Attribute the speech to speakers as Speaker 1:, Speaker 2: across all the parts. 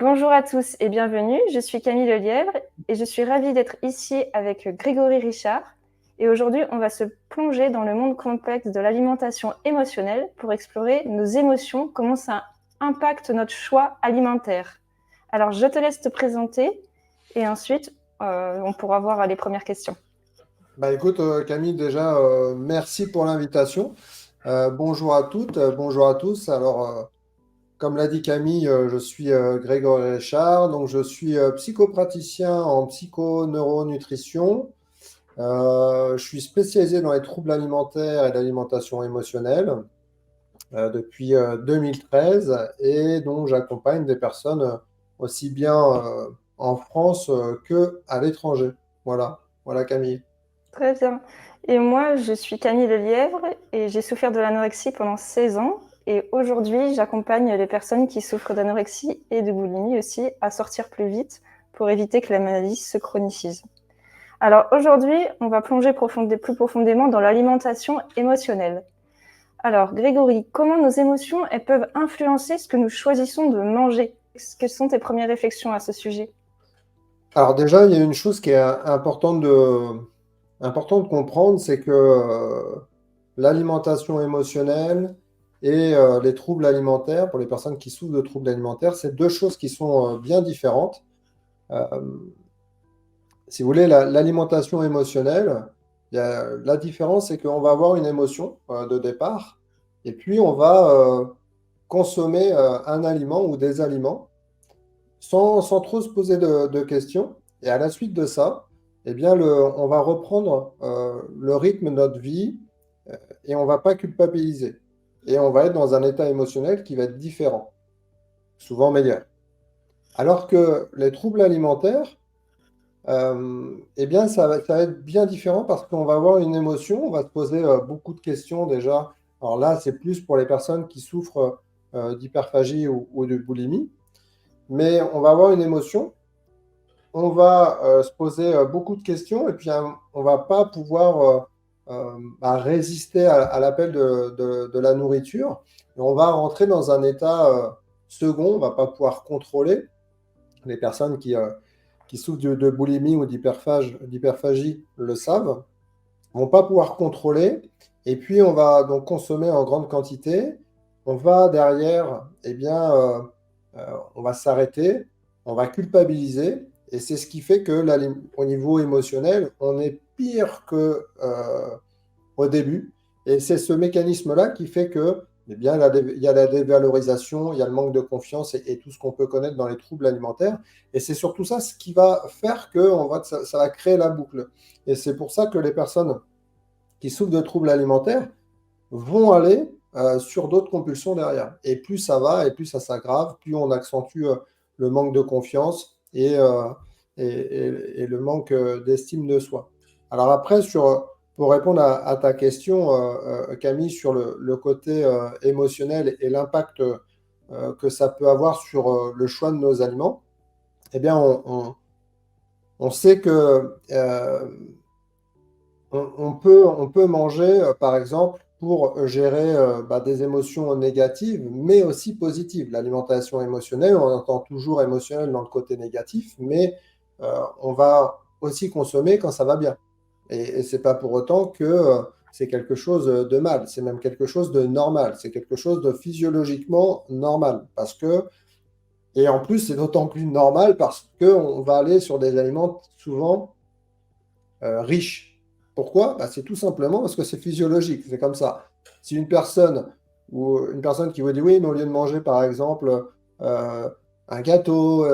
Speaker 1: Bonjour à tous et bienvenue, je suis Camille Lelièvre et je suis ravie d'être ici avec Grégory Richard. Et aujourd'hui, on va se plonger dans le monde complexe de l'alimentation émotionnelle pour explorer nos émotions, comment ça impacte notre choix alimentaire. Alors, je te laisse te présenter et ensuite, on pourra voir les premières questions.
Speaker 2: Bah écoute, Camille, déjà, merci pour l'invitation. Bonjour à toutes, bonjour à tous. Comme l'a dit Camille, je suis Grégory Richard, donc je suis psychopraticien en psychoneuronutrition. Je suis spécialisé dans les troubles alimentaires et l'alimentation émotionnelle depuis 2013 et donc j'accompagne des personnes aussi bien en France que à l'étranger. Voilà, voilà Camille.
Speaker 1: Très bien. Et moi, je suis Camille Lelièvre et j'ai souffert de l'anorexie pendant 16 ans. Et aujourd'hui, j'accompagne les personnes qui souffrent d'anorexie et de boulimie aussi à sortir plus vite pour éviter que la maladie se chronicise. Alors aujourd'hui, on va plonger plus profondément dans l'alimentation émotionnelle. Alors Grégory, comment nos émotions elles peuvent influencer ce que nous choisissons de manger? Quelles sont tes premières réflexions à ce sujet?
Speaker 2: Alors déjà, il y a une chose qui est important de comprendre, c'est que l'alimentation émotionnelle et les troubles alimentaires, pour les personnes qui souffrent de troubles alimentaires, c'est deux choses qui sont bien différentes. Euh, Si vous voulez, l'alimentation émotionnelle, la différence, c'est qu'on va avoir une émotion de départ, et puis on va consommer un aliment ou des aliments sans trop se poser de questions. Et à la suite de ça, eh bien, on va reprendre le rythme de notre vie et on ne va pas culpabiliser. Et on va être dans un état émotionnel qui va être différent, souvent meilleur. Alors que les troubles alimentaires, eh bien, ça va être bien différent parce qu'on va avoir une émotion, on va se poser beaucoup de questions déjà. Alors là, c'est plus pour les personnes qui souffrent d'hyperphagie ou de boulimie, mais on va avoir une émotion, on va se poser beaucoup de questions et puis on va pas pouvoir résister à l'appel de la nourriture. Et on va rentrer dans un état second, on va pas pouvoir contrôler. Les personnes qui souffrent de boulimie ou d'hyperphagie le savent, vont pas pouvoir contrôler. Et puis on va donc consommer en grande quantité. On va derrière, eh bien, on va s'arrêter, on va culpabiliser. Et c'est ce qui fait que au niveau émotionnel, on est pire que au début. Et c'est ce mécanisme-là qui fait que, eh bien, il y a la dévalorisation, il y a le manque de confiance et tout ce qu'on peut connaître dans les troubles alimentaires. Et c'est surtout ça ce qui va faire que ça va créer la boucle. Et c'est pour ça que les personnes qui souffrent de troubles alimentaires vont aller sur d'autres compulsions derrière. Et plus ça va, et plus ça s'aggrave, plus on accentue le manque de confiance et le manque d'estime de soi. Alors après, pour répondre à ta question, Camille, sur le côté émotionnel et l'impact que ça peut avoir sur le choix de nos aliments, eh bien, on sait que on peut manger, par exemple, pour gérer des émotions négatives, mais aussi positives. L'alimentation émotionnelle, on entend toujours émotionnel dans le côté négatif, mais on va aussi consommer quand ça va bien. Et ce n'est pas pour autant que c'est quelque chose de mal, c'est même quelque chose de normal, c'est quelque chose de physiologiquement normal. Et en plus, c'est d'autant plus normal parce qu'on va aller sur des aliments souvent riche. Pourquoi? Bah, c'est tout simplement parce que c'est physiologique, c'est comme ça. Si une personne qui vous dit oui, mais au lieu de manger par exemple euh, un gâteau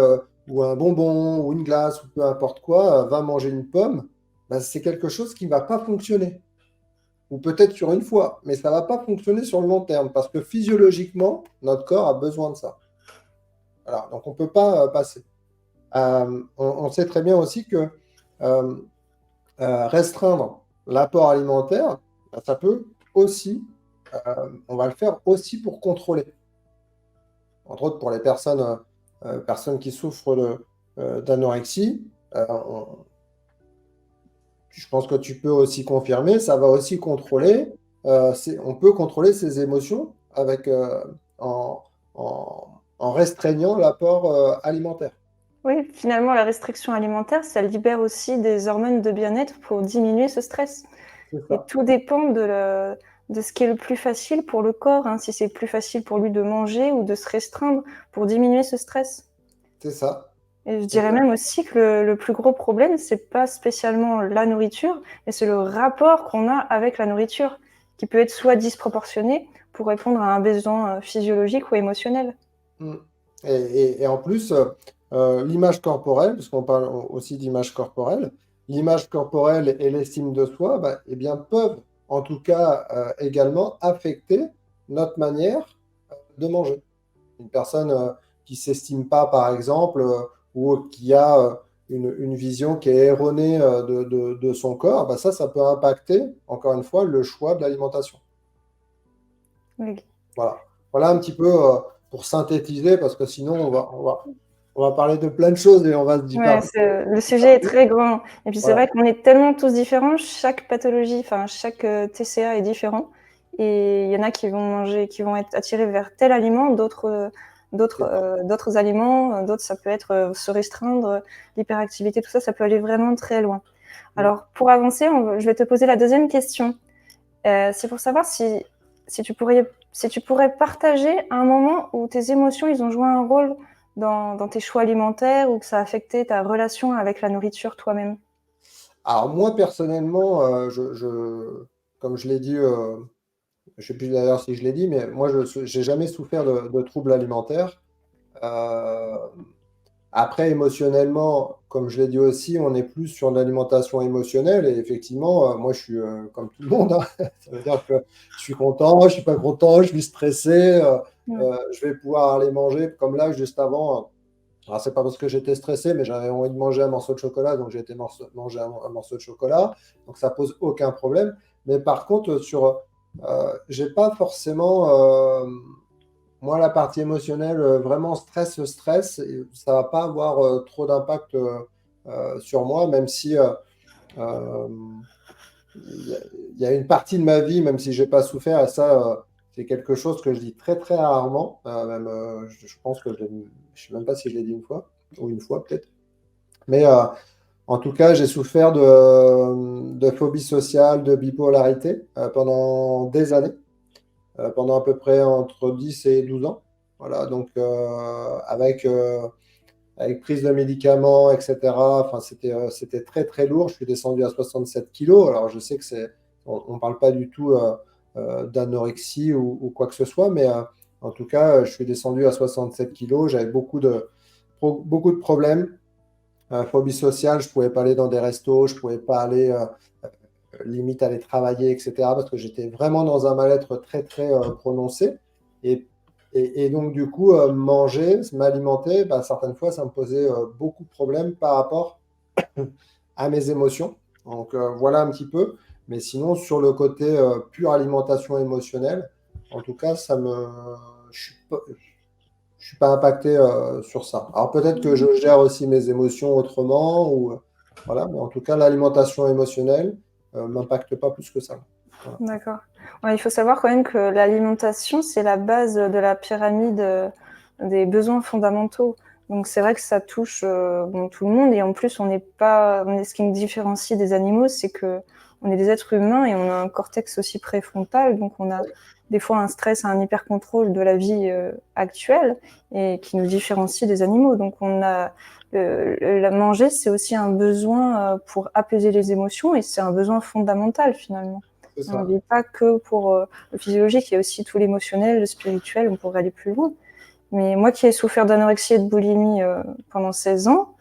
Speaker 2: ou un bonbon ou une glace ou peu importe quoi, va manger une pomme, bah, c'est quelque chose qui ne va pas fonctionner. Ou peut-être sur une fois, mais ça ne va pas fonctionner sur le long terme parce que physiologiquement, notre corps a besoin de ça. Alors, donc on ne peut pas passer. On sait très bien aussi que euh, restreindre l'apport alimentaire, ben, ça peut aussi, on va le faire aussi pour contrôler. Entre autres, pour les personnes qui souffrent d'anorexie, je pense que tu peux aussi confirmer, ça va aussi contrôler, on peut contrôler ses émotions en, en, en restreignant l'apport alimentaire.
Speaker 1: Oui, finalement, la restriction alimentaire, ça libère aussi des hormones de bien-être pour diminuer ce stress.
Speaker 2: C'est
Speaker 1: Et
Speaker 2: ça.
Speaker 1: tout dépend de ce qui est le plus facile pour le corps, hein, si c'est plus facile pour lui de manger ou de se restreindre pour diminuer ce stress.
Speaker 2: C'est ça.
Speaker 1: Et je dirais
Speaker 2: Exact.
Speaker 1: même aussi que le plus gros problème, c'est pas spécialement la nourriture, mais c'est le rapport qu'on a avec la nourriture, qui peut être soit disproportionné pour répondre à un besoin physiologique ou émotionnel.
Speaker 2: Mm. Et en plus, l'image corporelle, parce qu'on parle aussi d'image corporelle, l'image corporelle et l'estime de soi, bah, eh bien, peuvent en tout cas également affecter notre manière de manger. Une personne qui s'estime pas, par exemple, ou qui a une vision qui est erronée de son corps, bah ça peut impacter, encore une fois, le choix de l'alimentation.
Speaker 1: Oui.
Speaker 2: Voilà. Voilà un petit peu pour synthétiser, parce que sinon, on va parler de plein de choses et on va se
Speaker 1: Ouais,
Speaker 2: divaguer.
Speaker 1: le sujet est très grand. Et puis c'est
Speaker 2: Voilà.
Speaker 1: vrai qu'on est tellement tous différents, chaque pathologie, enfin chaque TCA est différent. Et il y en a qui vont manger, qui vont être attirés vers tel aliment,
Speaker 2: C'est ça.
Speaker 1: d'autres aliments, d'autres ça peut être se restreindre, l'hyperactivité, tout ça, ça peut aller vraiment très loin.
Speaker 2: Mm.
Speaker 1: Alors pour avancer, je vais te poser la deuxième question. C'est pour savoir si tu pourrais partager un moment où tes émotions, ils ont joué un rôle dans tes choix alimentaires ou que ça a affecté ta relation avec la nourriture toi-même.
Speaker 2: Alors moi, personnellement, comme je l'ai dit, je ne sais plus d'ailleurs si je l'ai dit, mais moi, je n'ai jamais souffert de troubles alimentaires. Euh, Après, émotionnellement, comme je l'ai dit aussi, on est plus sur l'alimentation émotionnelle. Et effectivement, moi, je suis comme tout le monde, hein. Ça veut dire que je suis content, je suis pas content, je suis stressé.
Speaker 1: Ouais.
Speaker 2: Je vais pouvoir aller manger. Comme là, juste avant, alors c'est pas parce que j'étais stressé, mais j'avais envie de manger un morceau de chocolat, donc j'ai été manger un morceau de chocolat. Donc ça pose aucun problème. Mais par contre, j'ai pas forcément moi, la partie émotionnelle, vraiment stress, ça va pas avoir trop d'impact sur moi, même si euh, il y a une partie de ma vie, même si j'ai pas souffert, et ça, c'est quelque chose que je dis très très rarement. Même, je pense que je sais même pas si je l'ai dit une fois, ou une fois peut-être. Mais en tout cas, j'ai souffert de phobie sociale, de bipolarité pendant des années, pendant à peu près entre 10 et 12 ans. Voilà, donc avec prise de médicaments, etc. Enfin, c'était très très lourd. Je suis descendu à 67 kilos. Alors je sais que on parle pas du tout d'anorexie ou quoi que ce soit, mais en tout cas, je suis descendu à 67 kilos. J'avais beaucoup de problèmes. Phobie sociale, je pouvais pas aller dans des restos, je pouvais pas aller limite aller travailler, etc. Parce que j'étais vraiment dans un mal-être très, très prononcé. Et, et donc, du coup, manger, m'alimenter, bah, certaines fois, ça me posait beaucoup de problèmes par rapport à mes émotions. Donc, voilà un petit peu. Mais sinon, sur le côté pure alimentation émotionnelle, en tout cas, je suis pas impacté sur ça. Alors, peut-être que je gère aussi mes émotions autrement, voilà, mais en tout cas, l'alimentation émotionnelle m'impacte pas plus que ça. Voilà.
Speaker 1: D'accord. Ouais, il faut savoir quand même que l'alimentation, c'est la base de la pyramide des besoins fondamentaux. Donc c'est vrai que ça touche bon, tout le monde et en plus on n'est pas, ce qui nous différencie des animaux, c'est que on est des êtres humains et on a un cortex aussi préfrontal, donc on a des fois un stress, un hyper contrôle de la vie actuelle et qui nous différencie des animaux. Donc on a la manger, c'est aussi un besoin pour apaiser les émotions et c'est un besoin fondamental finalement.
Speaker 2: C'est
Speaker 1: On ne
Speaker 2: ça.
Speaker 1: vit pas que pour le physiologique, il y a aussi tout l'émotionnel, le spirituel, on pourrait aller plus loin. Mais moi qui ai souffert d'anorexie et de boulimie pendant 16 ans,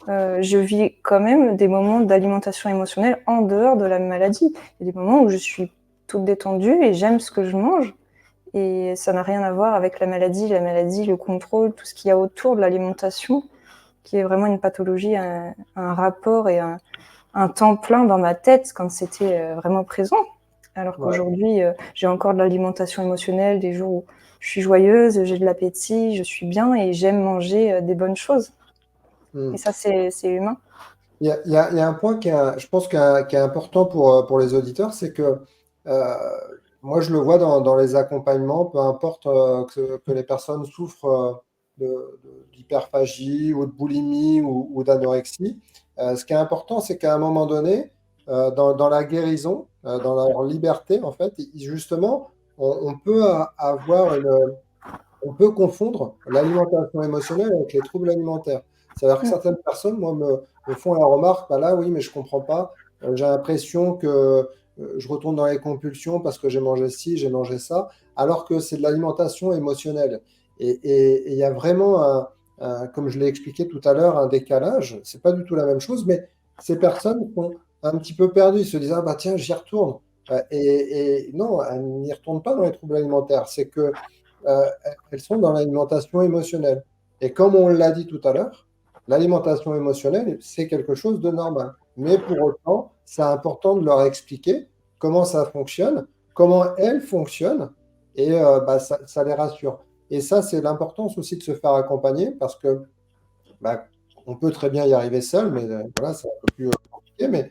Speaker 1: je vis quand même des moments d'alimentation émotionnelle en dehors de la maladie. Il y a des moments où je suis toute détendue et j'aime ce que je mange. Et ça n'a rien à voir avec la maladie, le contrôle, tout ce qu'il y a autour de l'alimentation, qui est vraiment une pathologie, un rapport et un temps plein dans ma tête quand c'était vraiment présent. Alors
Speaker 2: Ouais.
Speaker 1: qu'aujourd'hui, j'ai encore de l'alimentation émotionnelle, des jours où je suis joyeuse, j'ai de l'appétit, je suis bien et j'aime manger des bonnes choses. Et
Speaker 2: Hmm.
Speaker 1: ça, c'est humain.
Speaker 2: Il y a un point je pense, qui est important pour les auditeurs, c'est que euh, moi, je le vois dans les accompagnements, peu importe que les personnes souffrent. d'hyperphagie ou de boulimie ou d'anorexie. Ce qui est important, c'est qu'à un moment donné, dans la guérison, dans leur liberté, en fait, justement, on peut avoir on peut confondre l'alimentation émotionnelle avec les troubles alimentaires. C'est-à-dire que
Speaker 1: Mm.
Speaker 2: certaines personnes, moi, me font la remarque, bah là, oui, mais je comprends pas. J'ai l'impression que je retourne dans les compulsions parce que j'ai mangé ci, j'ai mangé ça, alors que c'est de l'alimentation émotionnelle. Et il y a vraiment comme je l'ai expliqué tout à l'heure, un décalage. C'est pas du tout la même chose, mais ces personnes sont un petit peu perdues. Ils se disent, ah bah tiens, j'y retourne. Et non, elles n'y retournent pas dans les troubles alimentaires. C'est que euh, elles sont dans l'alimentation émotionnelle. Et comme on l'a dit tout à l'heure, l'alimentation émotionnelle, c'est quelque chose de normal. Mais pour autant, c'est important de leur expliquer comment ça fonctionne, comment elles fonctionnent, et bah, ça les rassure. Et ça, c'est l'importance aussi de se faire accompagner parce que bah, on peut très bien y arriver seul, mais voilà, c'est un peu plus compliqué. Mais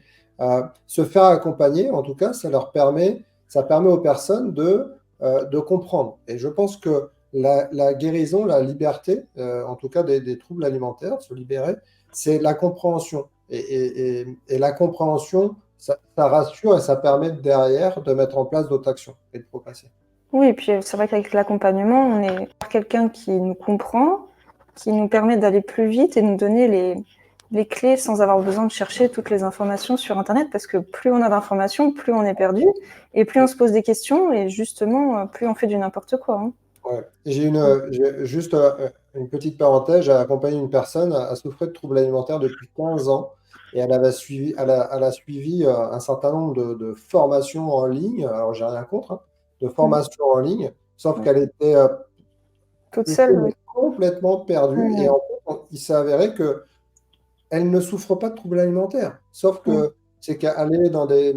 Speaker 2: se faire accompagner, en tout cas, ça permet aux personnes de comprendre. Et je pense que la guérison, la liberté, en tout cas des troubles alimentaires, se libérer, c'est la compréhension. Et la compréhension, ça rassure et ça permet derrière de mettre en place d'autres actions et de progresser.
Speaker 1: Oui, et puis c'est vrai qu'avec l'accompagnement, on est quelqu'un qui nous comprend, qui nous permet d'aller plus vite et nous donner les clés sans avoir besoin de chercher toutes les informations sur Internet, parce que plus on a d'informations, plus on est perdu, et plus on se pose des questions, et justement, plus on fait du n'importe quoi. Hein.
Speaker 2: Ouais. J'ai juste une petite parenthèse. J'ai accompagné une personne à souffrir de troubles alimentaires depuis 15 ans et elle a suivi un certain nombre de formations en ligne. Alors, j'ai rien contre, hein, de
Speaker 1: Mm.
Speaker 2: formations en ligne, sauf
Speaker 1: Mm.
Speaker 2: qu'elle
Speaker 1: Toute
Speaker 2: était
Speaker 1: seule,
Speaker 2: mais
Speaker 1: oui.
Speaker 2: complètement perdue. Et
Speaker 1: Mm.
Speaker 2: en fait, il s'est avéré que elle ne souffre pas de troubles alimentaires. Sauf
Speaker 1: Mm.
Speaker 2: que c'est qu'elle est dans c'est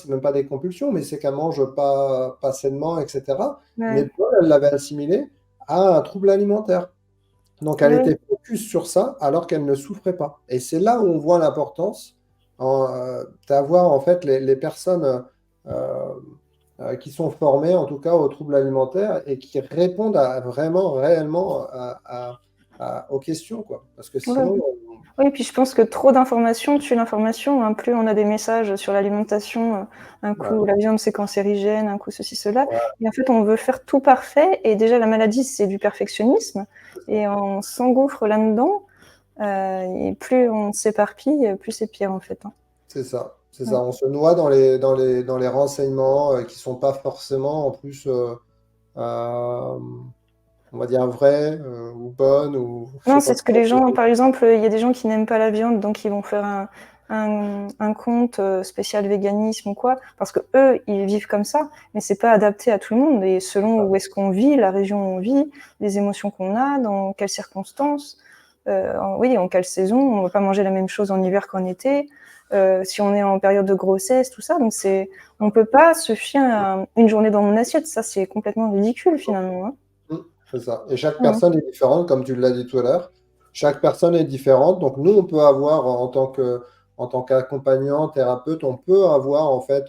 Speaker 2: même pas des compulsions, mais c'est qu'elle mange pas sainement, etc. Mais
Speaker 1: Ouais.
Speaker 2: Paul, elle l'avait assimilé à un trouble alimentaire. Donc elle
Speaker 1: Oui.
Speaker 2: était focus sur ça alors qu'elle ne souffrait pas. Et c'est là où on voit l'importance d'avoir en fait les personnes euh, qui sont formées en tout cas aux troubles alimentaires et qui répondent vraiment réellement aux questions, quoi. Parce que
Speaker 1: Ouais.
Speaker 2: sinon,
Speaker 1: Oui, puis je pense que trop d'informations tue l'information. Hein. Plus on a des messages sur l'alimentation, un
Speaker 2: voilà.
Speaker 1: coup la viande c'est cancérigène, un coup ceci, cela. Et en fait, on veut faire tout parfait. Et déjà, la maladie, c'est du perfectionnisme. Et on s'engouffre là-dedans. Et plus on s'éparpille, plus c'est pire en fait. Hein.
Speaker 2: C'est ça, c'est
Speaker 1: Ouais.
Speaker 2: ça. On se noie dans les renseignements qui sont pas forcément en plus, euh, on va dire, vrais ou bonnes ou je
Speaker 1: Non,
Speaker 2: sais pas
Speaker 1: c'est ce que
Speaker 2: comment.
Speaker 1: les gens, par exemple, il y a des gens qui n'aiment pas la viande, donc ils vont faire un compte spécial véganisme ou quoi, parce que eux, ils vivent comme ça, mais c'est pas adapté à tout le monde, et selon où est-ce qu'on vit, la région où on vit, les émotions qu'on a, dans quelles circonstances, oui, en quelle saison, on va pas manger la même chose en hiver qu'en été, si on est en période de grossesse, tout ça, donc on peut pas se fier à une journée dans mon assiette, ça c'est complètement ridicule finalement. Hein.
Speaker 2: Mm, c'est ça. Et chaque
Speaker 1: Mmh.
Speaker 2: personne est différente, comme tu l'as dit tout à l'heure. Chaque personne est différente. Donc nous, on peut avoir en tant qu'accompagnant, thérapeute, on peut avoir en fait,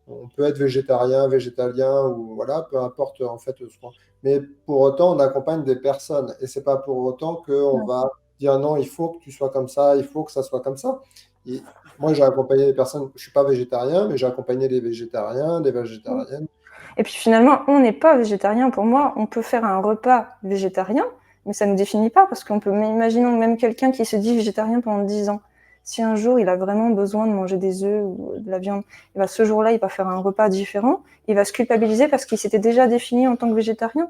Speaker 2: on peut être végétarien, végétalien ou voilà, peu importe en fait ce qu'on. Mais pour autant, on accompagne des personnes. Et c'est pas pour autant qu'on
Speaker 1: Ouais.
Speaker 2: va dire non, il faut que tu sois comme ça, il faut que ça soit comme ça. Et moi, j'ai accompagné des personnes, je suis pas végétarien, mais j'ai accompagné des végétariens, des
Speaker 1: Mmh.
Speaker 2: végétariennes.
Speaker 1: Et puis finalement, on n'est pas végétarien. Pour moi, on peut faire un repas végétarien, mais ça ne nous définit pas, parce qu'on peut, imaginons même quelqu'un qui se dit végétarien pendant 10 ans. Si un jour il a vraiment besoin de manger des œufs ou de la viande, et ben ce jour-là, il va faire un repas différent, il va se culpabiliser parce qu'il s'était déjà défini en tant que végétarien.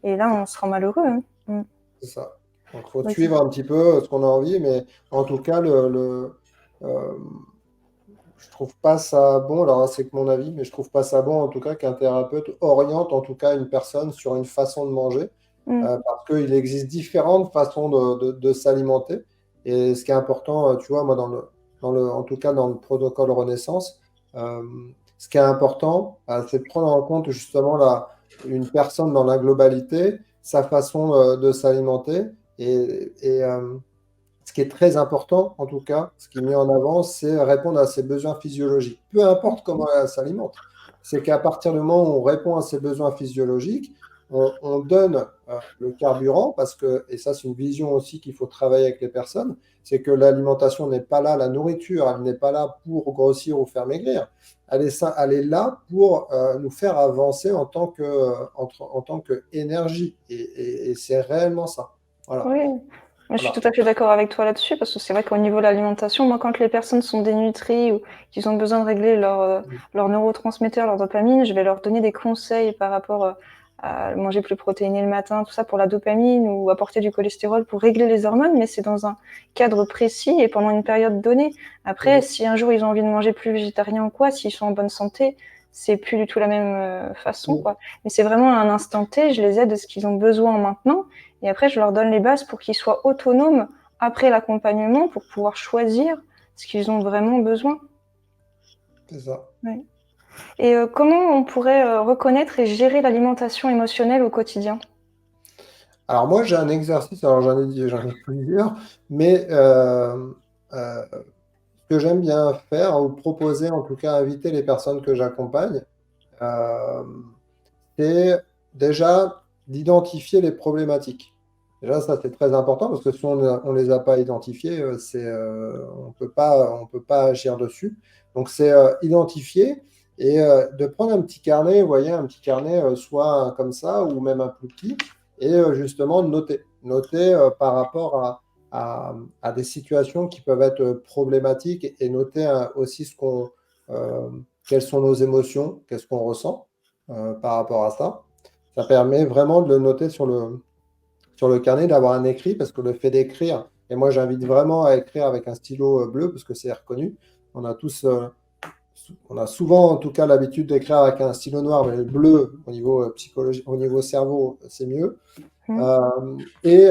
Speaker 1: Et là, on se rend malheureux. Hein. Mm.
Speaker 2: C'est ça. Donc, il faut
Speaker 1: Oui,
Speaker 2: suivre un petit peu ce qu'on a envie, mais en tout cas, euh, je trouve pas ça bon. Alors, c'est que mon avis, mais je trouve pas ça bon, en tout cas, qu'un thérapeute oriente, en tout cas, une personne sur une façon de manger,
Speaker 1: mm.
Speaker 2: parce qu'il existe différentes façons de s'alimenter. Et ce qui est important, tu vois, moi, en tout cas, dans le protocole Renaissance, euh, ce qui est important, c'est de prendre en compte justement une personne dans la globalité, sa façon de s'alimenter. Ce qui est très important, en tout cas, ce qui est mis en avant, c'est répondre à ses besoins physiologiques. Peu importe comment elle s'alimente. C'est qu'à partir du moment où on répond à ses besoins physiologiques, on donne le carburant parce que, et ça c'est une vision aussi qu'il faut travailler avec les personnes, c'est que l'alimentation n'est pas là, la nourriture, elle n'est pas là pour grossir ou faire maigrir. Elle est là pour nous faire avancer en tant que énergie. Et c'est réellement ça. Voilà.
Speaker 1: Oui, moi, je suis
Speaker 2: Voilà.
Speaker 1: tout à fait d'accord avec toi là-dessus, parce que c'est vrai qu'au niveau de l'alimentation, moi, quand les personnes sont dénutries ou qu'ils ont besoin de régler leur neurotransmetteurs, leur dopamine, je vais leur donner des conseils par rapport à manger plus protéiné le matin, tout ça pour la dopamine, ou apporter du cholestérol pour régler les hormones, mais c'est dans un cadre précis et pendant une période donnée. Après, si un jour ils ont envie de manger plus végétarien ou quoi, s'ils sont en bonne santé, c'est plus du tout la même façon, quoi. Mais c'est vraiment à un instant T, je les aide de ce qu'ils ont besoin maintenant. Et après, je leur donne les bases pour qu'ils soient autonomes après l'accompagnement pour pouvoir choisir ce qu'ils ont vraiment besoin.
Speaker 2: C'est ça.
Speaker 1: Ouais. Et comment on pourrait reconnaître et gérer l'alimentation émotionnelle au quotidien?
Speaker 2: Alors moi, j'ai un exercice, alors j'en ai plusieurs, mais ce que j'aime bien faire, ou proposer, en tout cas, inviter les personnes que j'accompagne, euh, c'est déjà d'identifier les problématiques. Déjà, ça, c'est très important parce que si on ne les a pas identifiées, on peut pas agir dessus. Donc, c'est identifier et de prendre un petit carnet, vous voyez, un petit carnet, soit comme ça ou même un plus petit, et justement de noter. Noter par rapport à des situations qui peuvent être problématiques et noter aussi euh, quelles sont nos émotions, qu'est-ce qu'on ressent par rapport à ça. Ça permet vraiment de le noter sur le carnet, d'avoir un écrit, parce que le fait d'écrire, et moi j'invite vraiment à écrire avec un stylo bleu, parce que c'est reconnu. On a tous, on a souvent en tout cas l'habitude d'écrire avec un stylo noir, mais le bleu au niveau psychologique, au niveau cerveau, c'est mieux.
Speaker 1: Mmh.
Speaker 2: Et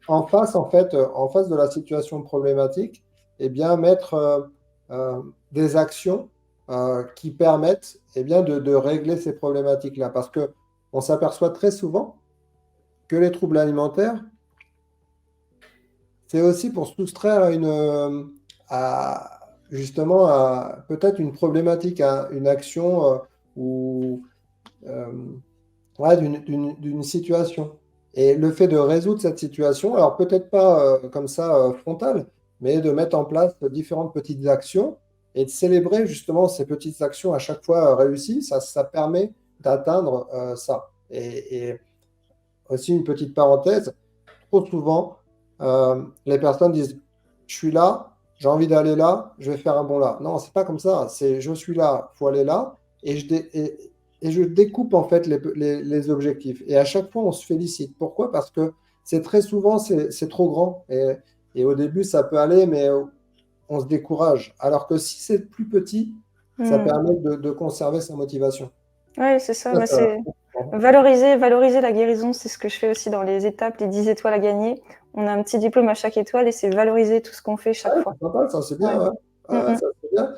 Speaker 2: en face, en fait, en face de la situation problématique, eh bien, mettre des actions qui permettent de régler ces problématiques-là. Parce que on s'aperçoit très souvent que les troubles alimentaires, c'est aussi pour se soustraire justement à peut-être une problématique, à une action ou euh, ouais, d'une situation. Et le fait de résoudre cette situation, alors peut-être pas comme ça frontal, mais de mettre en place différentes petites actions et de célébrer justement ces petites actions à chaque fois réussies, ça permet d'atteindre ça. Et aussi une petite parenthèse, trop souvent, les personnes disent, je suis là, j'ai envie d'aller là, je vais faire un bond là. Non, c'est pas comme ça. C'est je suis là, il faut aller là, et je découpe en fait les objectifs. Et à chaque fois, on se félicite. Pourquoi? Parce que c'est très souvent, c'est trop grand. Et au début, ça peut aller, mais on se décourage. Alors que si c'est plus petit, ça
Speaker 1: Mmh.
Speaker 2: permet de conserver sa motivation.
Speaker 1: Ouais, c'est ça,
Speaker 2: Ça,
Speaker 1: bah,
Speaker 2: ça-
Speaker 1: c'est valoriser la guérison, c'est ce que je fais aussi dans les étapes, les 10 étoiles à gagner. On a un petit diplôme à chaque étoile et c'est valoriser tout ce qu'on fait chaque
Speaker 2: Ouais,
Speaker 1: fois.
Speaker 2: c'est sympa, ça c'est
Speaker 1: Ouais.
Speaker 2: bien. Ouais.
Speaker 1: Mmh
Speaker 2: Ouais,
Speaker 1: mh.
Speaker 2: ça c'est bien.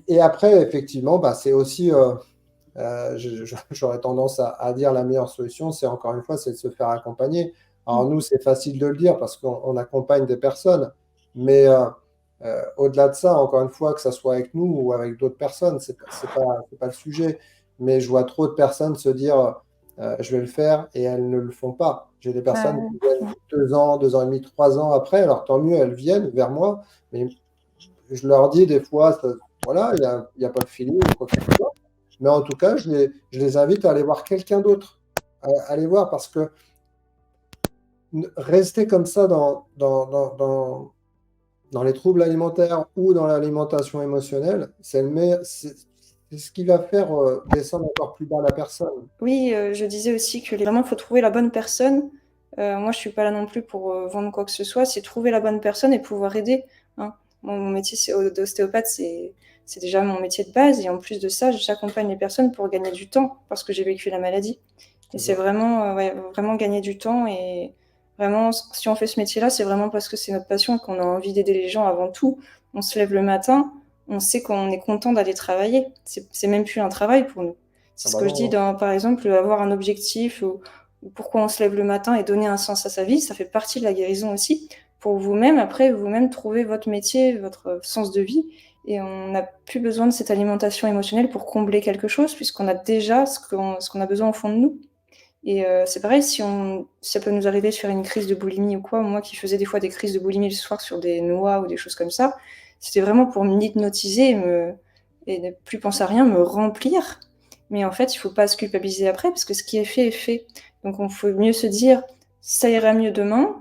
Speaker 2: Et après, effectivement, bah, c'est aussi, j'aurais tendance à dire la meilleure solution, c'est encore une fois, c'est de se faire accompagner. Alors
Speaker 1: Mmh.
Speaker 2: nous, c'est facile de le dire parce qu'on accompagne des personnes, mais au-delà de ça, encore une fois, que ça soit avec nous ou avec d'autres personnes, c'est pas le sujet. Mais je vois trop de personnes se dire, je vais le faire et elles ne le font pas. J'ai des personnes
Speaker 1: Ouais.
Speaker 2: qui viennent 2 ans et demi, 3 ans après, alors tant mieux, elles viennent vers moi, mais je leur dis des fois, voilà, il y a pas de feeling ou quoi que ce soit. Mais en tout cas, je les invite à aller voir quelqu'un d'autre. À aller voir parce que rester comme ça dans les troubles alimentaires ou dans l'alimentation émotionnelle, c'est ce qui va faire descendre encore plus bas la personne.
Speaker 1: Oui, je disais aussi que vraiment, il faut trouver la bonne personne. Moi, je suis pas là non plus pour vendre quoi que ce soit. C'est trouver la bonne personne et pouvoir aider. Hein. Mon métier d'ostéopathe, c'est déjà mon métier de base. Et en plus de ça, j'accompagne les personnes pour gagner du temps parce que j'ai vécu la maladie. Et
Speaker 2: C'est
Speaker 1: c'est
Speaker 2: ça.
Speaker 1: vraiment, ouais, vraiment gagner du temps. Et vraiment, si on fait ce métier-là, c'est vraiment parce que c'est notre passion, qu'on a envie d'aider les gens avant tout. On se lève le matin, on sait qu'on est content d'aller travailler. C'est même plus un travail pour nous.
Speaker 2: Ah
Speaker 1: C'est ce
Speaker 2: bah
Speaker 1: que je
Speaker 2: non,
Speaker 1: dis
Speaker 2: non.
Speaker 1: dans, par exemple, avoir un objectif ou pourquoi on se lève le matin et donner un sens à sa vie, ça fait partie de la guérison aussi. Pour vous-même, après, vous-même trouver votre métier, votre sens de vie. Et on n'a plus besoin de cette alimentation émotionnelle pour combler quelque chose, puisqu'on a déjà ce qu'on a besoin au fond de nous. Et c'est pareil, si ça peut nous arriver de faire une crise de boulimie ou quoi, moi qui faisais des fois des crises de boulimie le soir sur des noix ou des choses comme ça, c'était vraiment pour m'hypnotiser et ne plus penser à rien, me remplir. Mais en fait, il faut pas se culpabiliser après parce que ce qui est fait est fait. Donc on faut mieux se dire: «Ça ira mieux demain,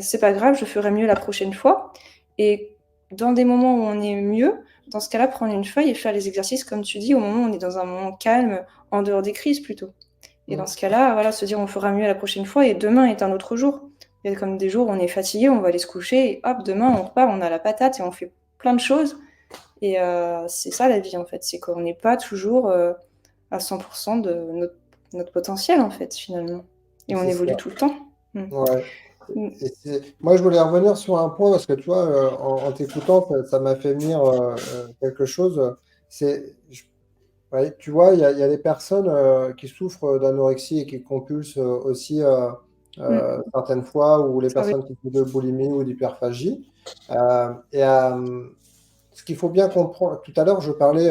Speaker 1: c'est pas grave, je ferai mieux la prochaine fois» et dans des moments où on est mieux, dans ce cas-là, prendre une feuille et faire les exercices comme tu dis, au moment où on est dans un moment calme, en dehors des crises plutôt. Et dans
Speaker 2: Mm.
Speaker 1: ce cas-là, voilà, se dire on fera mieux la prochaine fois et demain est un autre jour. Il y a comme des jours où on est fatigué, on va aller se coucher et hop, demain on repart, on a la patate et on fait plein de choses. Et c'est ça la vie en fait, c'est qu'on n'est pas toujours à 100% de notre potentiel en fait finalement. Et on
Speaker 2: C'est
Speaker 1: évolue
Speaker 2: ça.
Speaker 1: tout le temps. Mm.
Speaker 2: Ouais.
Speaker 1: Mm.
Speaker 2: Moi, je voulais revenir sur un point parce que tu vois, en t'écoutant, ça m'a fait venir quelque chose. Ouais, tu vois, il y a des personnes qui souffrent d'anorexie et qui compulsent aussi
Speaker 1: Mm.
Speaker 2: certaines fois, ou les
Speaker 1: Ça arrive.
Speaker 2: personnes qui souffrent de boulimie ou d'hyperphagie. Ce qu'il faut bien comprendre, tout à l'heure, je parlais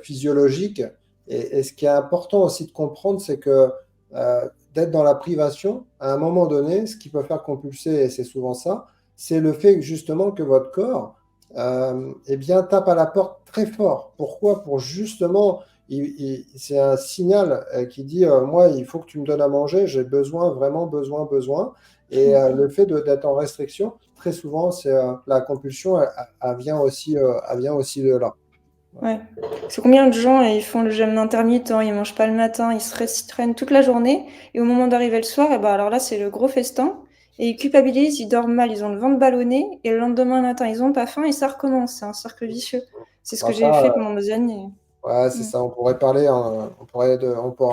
Speaker 2: physiologique, et ce qui est important aussi de comprendre, c'est que d'être dans la privation, à un moment donné, ce qui peut faire compulser, et c'est souvent ça, c'est le fait justement que votre corps eh bien, tape à la porte très fort. Pourquoi? Pour justement, c'est un signal qui dit, moi, il faut que tu me donnes à manger, j'ai besoin, vraiment besoin, besoin. Et le fait d'être en restriction, très souvent, c'est la compulsion, elle vient aussi, elle vient aussi de là.
Speaker 1: Ouais. C'est combien de gens ils font le jeûne intermittent, ils mangent pas le matin, ils se restreignent toute la journée et au moment d'arriver le soir, et bah alors là c'est le gros festin et ils culpabilisent, ils dorment mal, ils ont le ventre ballonné et le lendemain matin ils ont pas faim et ça recommence, c'est un cercle vicieux. C'est ce
Speaker 2: Bah,
Speaker 1: que j'ai
Speaker 2: ça,
Speaker 1: fait pendant des années.
Speaker 2: ouais, c'est
Speaker 1: Mm.
Speaker 2: ça. On pourrait parler, on pourrait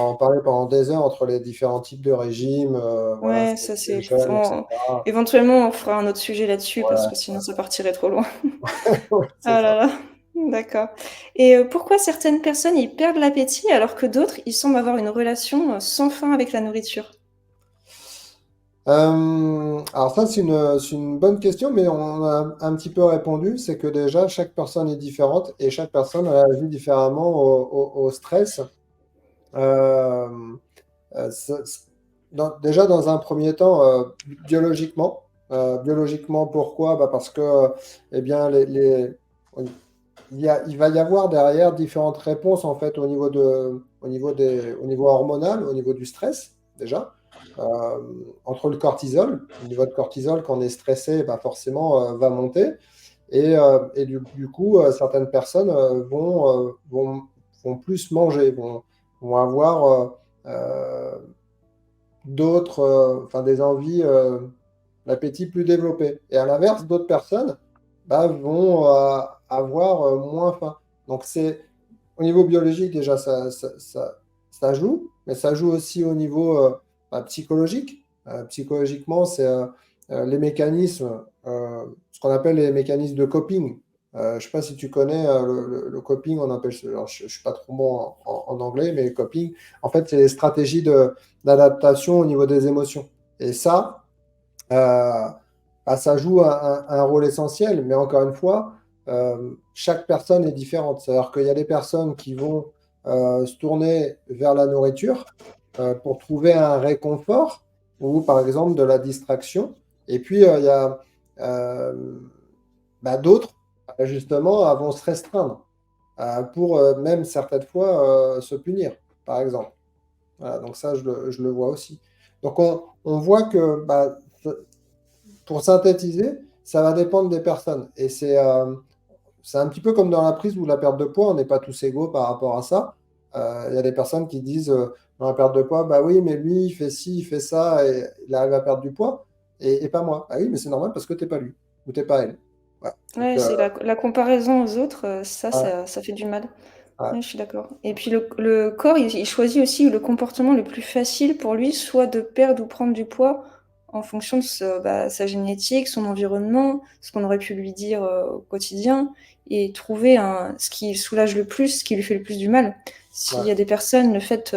Speaker 2: en parler pendant des heures entre les différents types de régimes, voilà,
Speaker 1: Ouais, ça
Speaker 2: les
Speaker 1: c'est
Speaker 2: jeûnes, etc.
Speaker 1: éventuellement on fera un autre sujet là-dessus parce
Speaker 2: Ouais,
Speaker 1: que sinon ça partirait trop loin.
Speaker 2: ouais, c'est
Speaker 1: Ah là
Speaker 2: ça.
Speaker 1: là, d'accord. Et pourquoi certaines personnes ils perdent l'appétit alors que d'autres ils semblent avoir une relation sans fin avec la nourriture?
Speaker 2: Alors ça, c'est une bonne question, mais on a un petit peu répondu. C'est que déjà, chaque personne est différente et chaque personne réagit différemment au stress. Euh, Déjà, dans un premier temps, biologiquement. Biologiquement, pourquoi? Bah, parce que, eh bien, il va y avoir derrière différentes réponses en fait au niveau hormonal, au niveau du stress déjà. Euh, Entre le cortisol, le niveau de cortisol quand on est stressé, bah, forcément va monter. Et du coup, certaines personnes vont plus manger, vont avoir d'autres, enfin des envies, l'appétit plus développé. Et à l'inverse, d'autres personnes bah, vont avoir moins faim. Donc c'est au niveau biologique déjà ça joue, mais ça joue aussi au niveau bah, psychologique. Psychologiquement, c'est les mécanismes, ce qu'on appelle les mécanismes de coping. Je ne sais pas si tu connais le coping, on appelle, alors, je ne suis pas trop bon en anglais, mais coping, en fait, c'est les stratégies d'adaptation au niveau des émotions. Et ça, bah, ça joue un rôle essentiel, mais encore une fois, chaque personne est différente. C'est-à-dire qu'il y a des personnes qui vont se tourner vers la nourriture pour trouver un réconfort ou par exemple de la distraction. Et puis il y a euh, bah, d'autres, justement, vont se restreindre pour même certaines fois se punir, par exemple. Voilà, donc ça, je le vois aussi. Donc on voit que bah, pour synthétiser, ça va dépendre des personnes. Et c'est un petit peu comme dans la prise ou la perte de poids, on n'est pas tous égaux par rapport à ça. Il y a des personnes qui disent dans la perte de poids, bah oui, mais lui, il fait ci, il fait ça, et il arrive à perdre du poids, et pas moi. Ah oui, mais c'est normal parce que t'es pas lui, ou t'es pas elle. Voilà. Donc,
Speaker 1: Ouais, c'est la comparaison aux autres,
Speaker 2: ouais,
Speaker 1: ça fait du mal.
Speaker 2: ouais,
Speaker 1: Ouais, je suis d'accord. Et puis le corps, il choisit aussi le comportement le plus facile pour lui, soit de perdre ou prendre du poids en fonction de sa génétique, son environnement, ce qu'on aurait pu lui dire au quotidien, et trouver ce qui soulage le plus, ce qui lui fait le plus du mal. S'il y
Speaker 2: ouais.
Speaker 1: a des personnes, le fait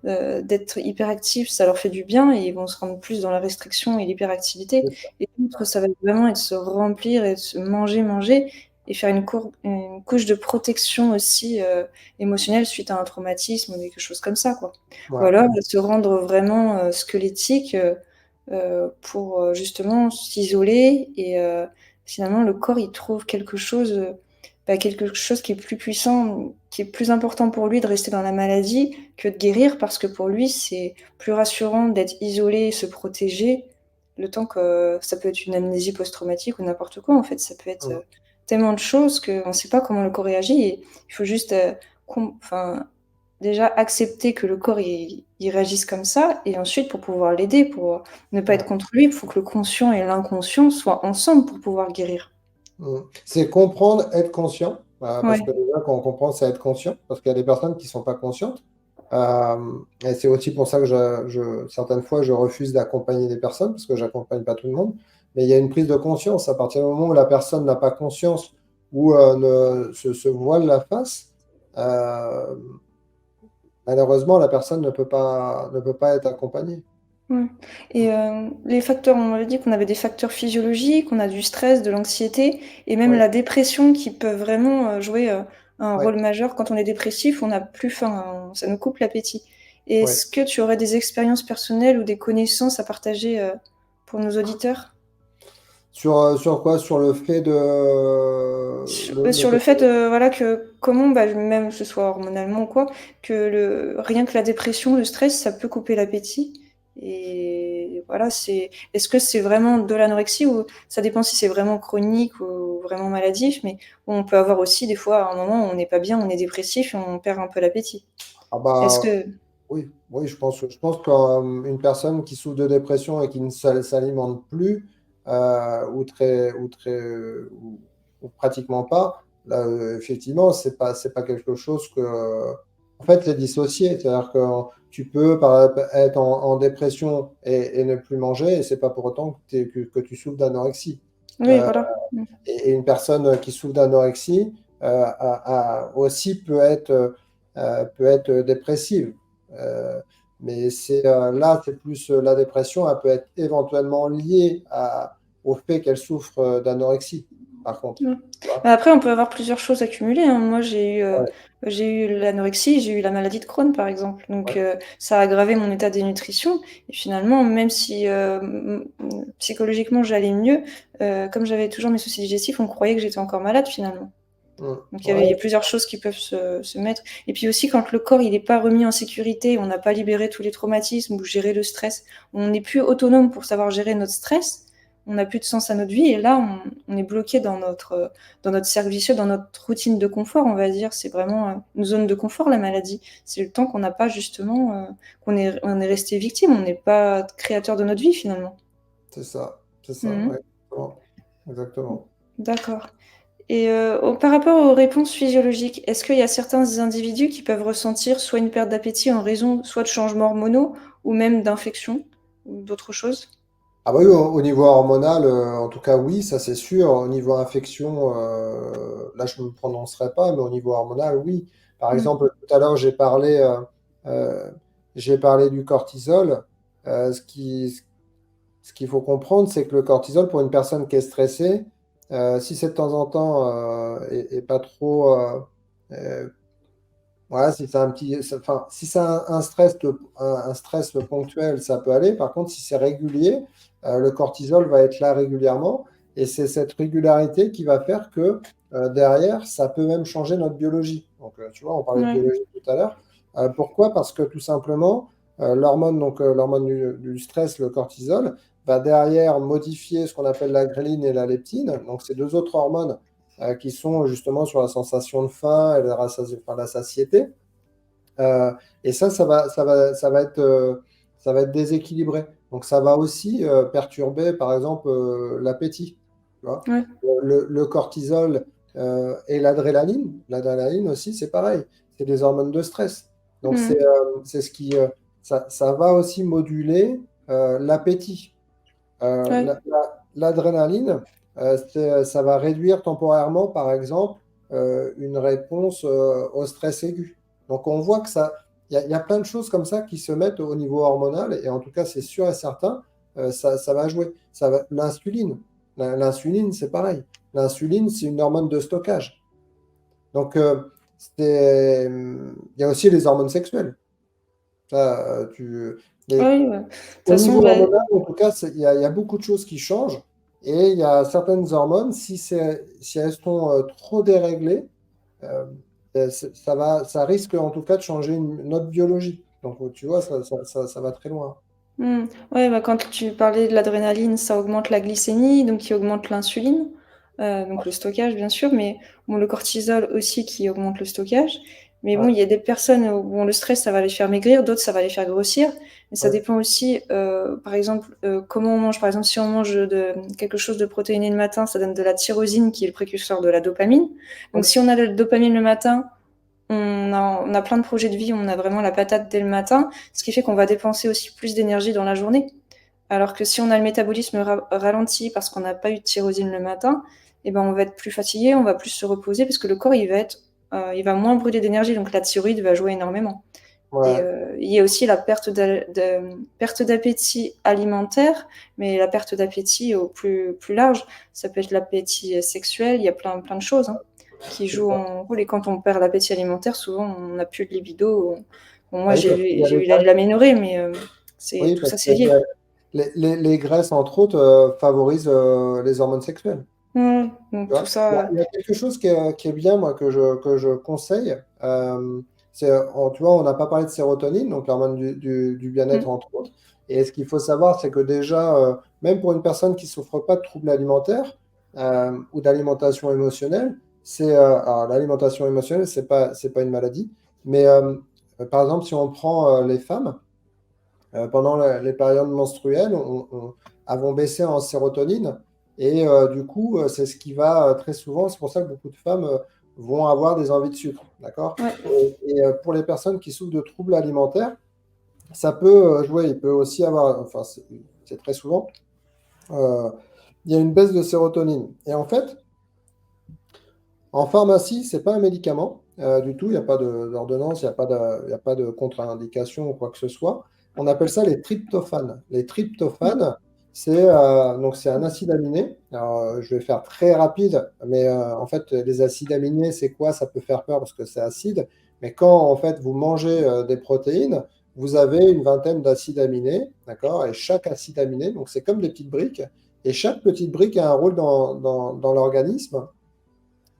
Speaker 1: d'être hyperactif, ça leur fait du bien, et ils vont se rendre plus dans la restriction et l'hyperactivité.
Speaker 2: C'est ça.
Speaker 1: Et d'autres, ça va vraiment être se remplir et se manger, manger. et faire une couche de protection aussi émotionnelle suite à un traumatisme ou quelque chose comme ça, quoi. Ou
Speaker 2: Ouais.
Speaker 1: alors se rendre vraiment squelettique pour justement s'isoler et finalement le corps il trouve quelque chose qui est plus puissant, qui est plus important pour lui de rester dans la maladie que de guérir parce que pour lui c'est plus rassurant d'être isolé, se protéger, le temps que ça peut être une amnésie post-traumatique ou n'importe quoi en fait, ça peut être
Speaker 2: Mm.
Speaker 1: tellement de choses qu'on ne sait pas comment le corps réagit et il faut juste enfin, déjà accepter que le corps il réagisse comme ça et ensuite pour pouvoir l'aider, pour ne pas être
Speaker 2: Ouais.
Speaker 1: contre lui, il faut que le conscient et l'inconscient soient ensemble pour pouvoir guérir.
Speaker 2: Mm. C'est comprendre, être conscient, parce
Speaker 1: Ouais,
Speaker 2: que déjà, quand on comprend, c'est être conscient, parce qu'il y a des personnes qui ne sont pas conscientes. Et c'est aussi pour ça que certaines fois, je refuse d'accompagner des personnes, parce que j'accompagne pas tout le monde. Mais il y a une prise de conscience. À partir du moment où la personne n'a pas conscience ou se voile la face, euh, malheureusement, la personne ne peut pas être accompagnée.
Speaker 1: ouais et les facteurs, on m'avait dit qu'on avait des facteurs physiologiques, on a du stress, de l'anxiété et même
Speaker 2: Oui,
Speaker 1: la dépression qui peuvent vraiment, jouer, un
Speaker 2: oui,
Speaker 1: rôle majeur. Quand on est dépressif, on n'a plus faim, ça nous coupe l'appétit.
Speaker 2: oui.
Speaker 1: Est-ce que tu aurais des expériences personnelles ou des connaissances à partager, pour nos auditeurs?
Speaker 2: Sur quoi? Sur le fait de le
Speaker 1: Sur le
Speaker 2: fait
Speaker 1: fait, voilà que comment, bah, même que ce soit hormonalement ou quoi, que rien que la dépression, le stress, ça peut couper l'appétit et voilà, est-ce que c'est vraiment de l'anorexie ou ça dépend si c'est vraiment chronique ou vraiment maladif, mais on peut avoir aussi des fois, à un moment, où on n'est pas bien, on est dépressif et on perd un peu l'appétit.
Speaker 2: ah
Speaker 1: Est-ce
Speaker 2: bah
Speaker 1: que
Speaker 2: oui, oui, je pense qu'une personne qui souffre de dépression et qui ne s'alimente plus, ou pratiquement pas, là, effectivement, c'est pas quelque chose que. En fait, c'est dissocié. C'est-à-dire que tu peux être en dépression et ne plus manger, et c'est pas pour autant que tu souffres d'anorexie.
Speaker 1: oui,
Speaker 2: Euh,
Speaker 1: voilà. Mmh.
Speaker 2: et une personne qui souffre d'anorexie aussi peut être dépressive. Euh, mais là, c'est plus la dépression, elle peut être éventuellement liée au fait qu'elle souffre d'anorexie, par contre.
Speaker 1: Mmh.
Speaker 2: Tu vois.
Speaker 1: Bah, après, on peut avoir plusieurs choses accumulées, hein. Moi,
Speaker 2: Ouais,
Speaker 1: j'ai eu l'anorexie, j'ai eu la maladie de Crohn, par exemple. Donc,
Speaker 2: ouais,
Speaker 1: ça a aggravé mon état de dénutrition. Et finalement, même si psychologiquement j'allais mieux, comme j'avais toujours mes soucis digestifs, on croyait que j'étais encore malade finalement. Donc, il y a
Speaker 2: ouais,
Speaker 1: plusieurs choses qui peuvent se mettre. Et puis aussi, quand le corps il n'est pas remis en sécurité, on n'a pas libéré tous les traumatismes ou géré le stress, on n'est plus autonome pour savoir gérer notre stress, on n'a plus de sens à notre vie, et là, on est bloqué dans notre cercle vicieux, dans notre routine de confort, on va dire. C'est vraiment une zone de confort, la maladie. C'est le temps qu'on n'a pas justement, on est resté victime, on n'est pas créateur de notre vie finalement.
Speaker 2: c'est ça, ouais,
Speaker 1: Mhm.
Speaker 2: exactement. Exactement.
Speaker 1: D'accord. Et par rapport aux réponses physiologiques, est-ce qu'il y a certains individus qui peuvent ressentir soit une perte d'appétit en raison soit de changements hormonaux ou même d'infections ou d'autres choses?
Speaker 2: Ah bah oui, au niveau hormonal, en tout cas oui, ça c'est sûr. Au niveau infection, là je ne me prononcerai pas, mais au niveau hormonal, oui. Par
Speaker 1: Mmh.
Speaker 2: exemple, tout à l'heure euh, j'ai parlé du cortisol. Ce qu'il faut comprendre, c'est que le cortisol, pour une personne qui est stressée, si c'est de temps en temps et pas trop, euh, voilà, si c'est enfin, si c'est un stress ponctuel, ça peut aller. Par contre, si c'est régulier, le cortisol va être là régulièrement. Et c'est cette régularité qui va faire que derrière, ça peut même changer notre biologie. Donc, tu vois, on parlait de
Speaker 1: Ouais.
Speaker 2: biologie tout à l'heure. Pourquoi? Parce que tout simplement, l'hormone du stress, le cortisol, va derrière modifier ce qu'on appelle la ghrelin et la leptine. Donc, ces deux autres hormones qui sont justement sur la sensation de faim et la satiété. Euh, et ça va être déséquilibré. Donc, ça va aussi perturber, par exemple, l'appétit. Tu vois.
Speaker 1: Ouais.
Speaker 2: Le cortisol et l'adrénaline. L'adrénaline aussi, c'est pareil. C'est des hormones de stress. Donc,
Speaker 1: Mmh.
Speaker 2: c'est ce qui, ça va aussi moduler l'appétit.
Speaker 1: Ouais.
Speaker 2: L'adrénaline, ça va réduire temporairement, par exemple, une réponse au stress aigu. Donc on voit que il y a plein de choses comme ça qui se mettent au niveau hormonal, et en tout cas, c'est sûr et certain, ça va jouer. L'insuline. L'insuline, c'est pareil. L'insuline, c'est une hormone de stockage. Donc, il y a aussi les hormones sexuelles. Ça, les-
Speaker 1: Oui, ouais. De toute
Speaker 2: Au
Speaker 1: façon,
Speaker 2: niveau
Speaker 1: bah,
Speaker 2: hormonal, en tout cas, il y a beaucoup de choses qui changent. Et il y a certaines hormones, si elles sont trop déréglées, euh, ça risque en tout cas de changer notre biologie. Donc, tu vois, ça va très loin.
Speaker 1: Ouais, bah, quand tu parlais de l'adrénaline, ça augmente la glycémie, donc qui augmente l'insuline, donc le stockage bien sûr, mais bon, le cortisol aussi qui augmente le stockage. Mais bon,
Speaker 2: Ouais,
Speaker 1: il y a des personnes où bon, le stress, ça va les faire maigrir, d'autres, ça va les faire grossir. Et ça
Speaker 2: ouais,
Speaker 1: dépend aussi, par exemple, comment on mange. Par exemple, si on mange quelque chose de protéiné le matin, ça donne de la tyrosine qui est le précurseur de la dopamine. Donc
Speaker 2: ouais,
Speaker 1: si on a de la dopamine le matin, on a plein de projets de vie, on a vraiment la patate dès le matin, ce qui fait qu'on va dépenser aussi plus d'énergie dans la journée. Alors que si on a le métabolisme ralenti parce qu'on n'a pas eu de tyrosine le matin, eh ben on va être plus fatigué, on va plus se reposer parce que le corps il va moins brûler d'énergie, donc la thyroïde va jouer énormément. Et
Speaker 2: ouais.
Speaker 1: il y a aussi la perte d'appétit alimentaire, mais la perte d'appétit au plus large, ça peut être l'appétit sexuel, il y a plein de choses qui
Speaker 2: C'est
Speaker 1: jouent
Speaker 2: ça.
Speaker 1: en rôle. Et quand on perd l'appétit alimentaire, souvent on n'a plus de libido. Bon, moi
Speaker 2: Oui, parce qu'il y a
Speaker 1: j'ai
Speaker 2: les
Speaker 1: eu
Speaker 2: graisses.
Speaker 1: l'aménorrhée, mais
Speaker 2: Oui,
Speaker 1: tout
Speaker 2: parce
Speaker 1: ça
Speaker 2: que
Speaker 1: c'est lié.
Speaker 2: les graisses, entre autres, favorisent les hormones sexuelles.
Speaker 1: Donc
Speaker 2: Tu
Speaker 1: tout
Speaker 2: vois,
Speaker 1: ça.
Speaker 2: il y a quelque chose qui est bien, moi, que je conseille. Tu vois, on n'a pas parlé de sérotonine, donc l'hormone du bien-être,
Speaker 1: Mm,
Speaker 2: entre autres. Et ce qu'il faut savoir, c'est que déjà, même pour une personne qui ne souffre pas de troubles alimentaires ou d'alimentation émotionnelle, alors l'alimentation émotionnelle, c'est pas une maladie, mais par exemple, si on prend les femmes, pendant les périodes menstruelles, avons baissé en sérotonine. Et du coup, c'est ce qui va très souvent, c'est pour ça que beaucoup de femmes vont avoir des envies de sucre. D'accord?
Speaker 1: ouais.
Speaker 2: Et pour les personnes qui souffrent de troubles alimentaires, ça peut jouer. Il peut aussi avoir, enfin, c'est très souvent, euh, il y a une baisse de sérotonine. Et en fait, en pharmacie, c'est pas un médicament du tout. Il n'y a pas d'ordonnance, il y a pas de contre-indication ou quoi que ce soit. On appelle ça les tryptophanes. Les
Speaker 1: Mm.
Speaker 2: tryptophanes, donc c'est un acide aminé. Alors, je vais faire très rapide, mais en fait, les acides aminés, c'est quoi? Ça peut faire peur parce que c'est acide. Mais quand en fait vous mangez des protéines, vous avez une vingtaine d'acides aminés, d'accord? Et chaque acide aminé, donc c'est comme des petites briques, et chaque petite brique a un rôle dans l'organisme.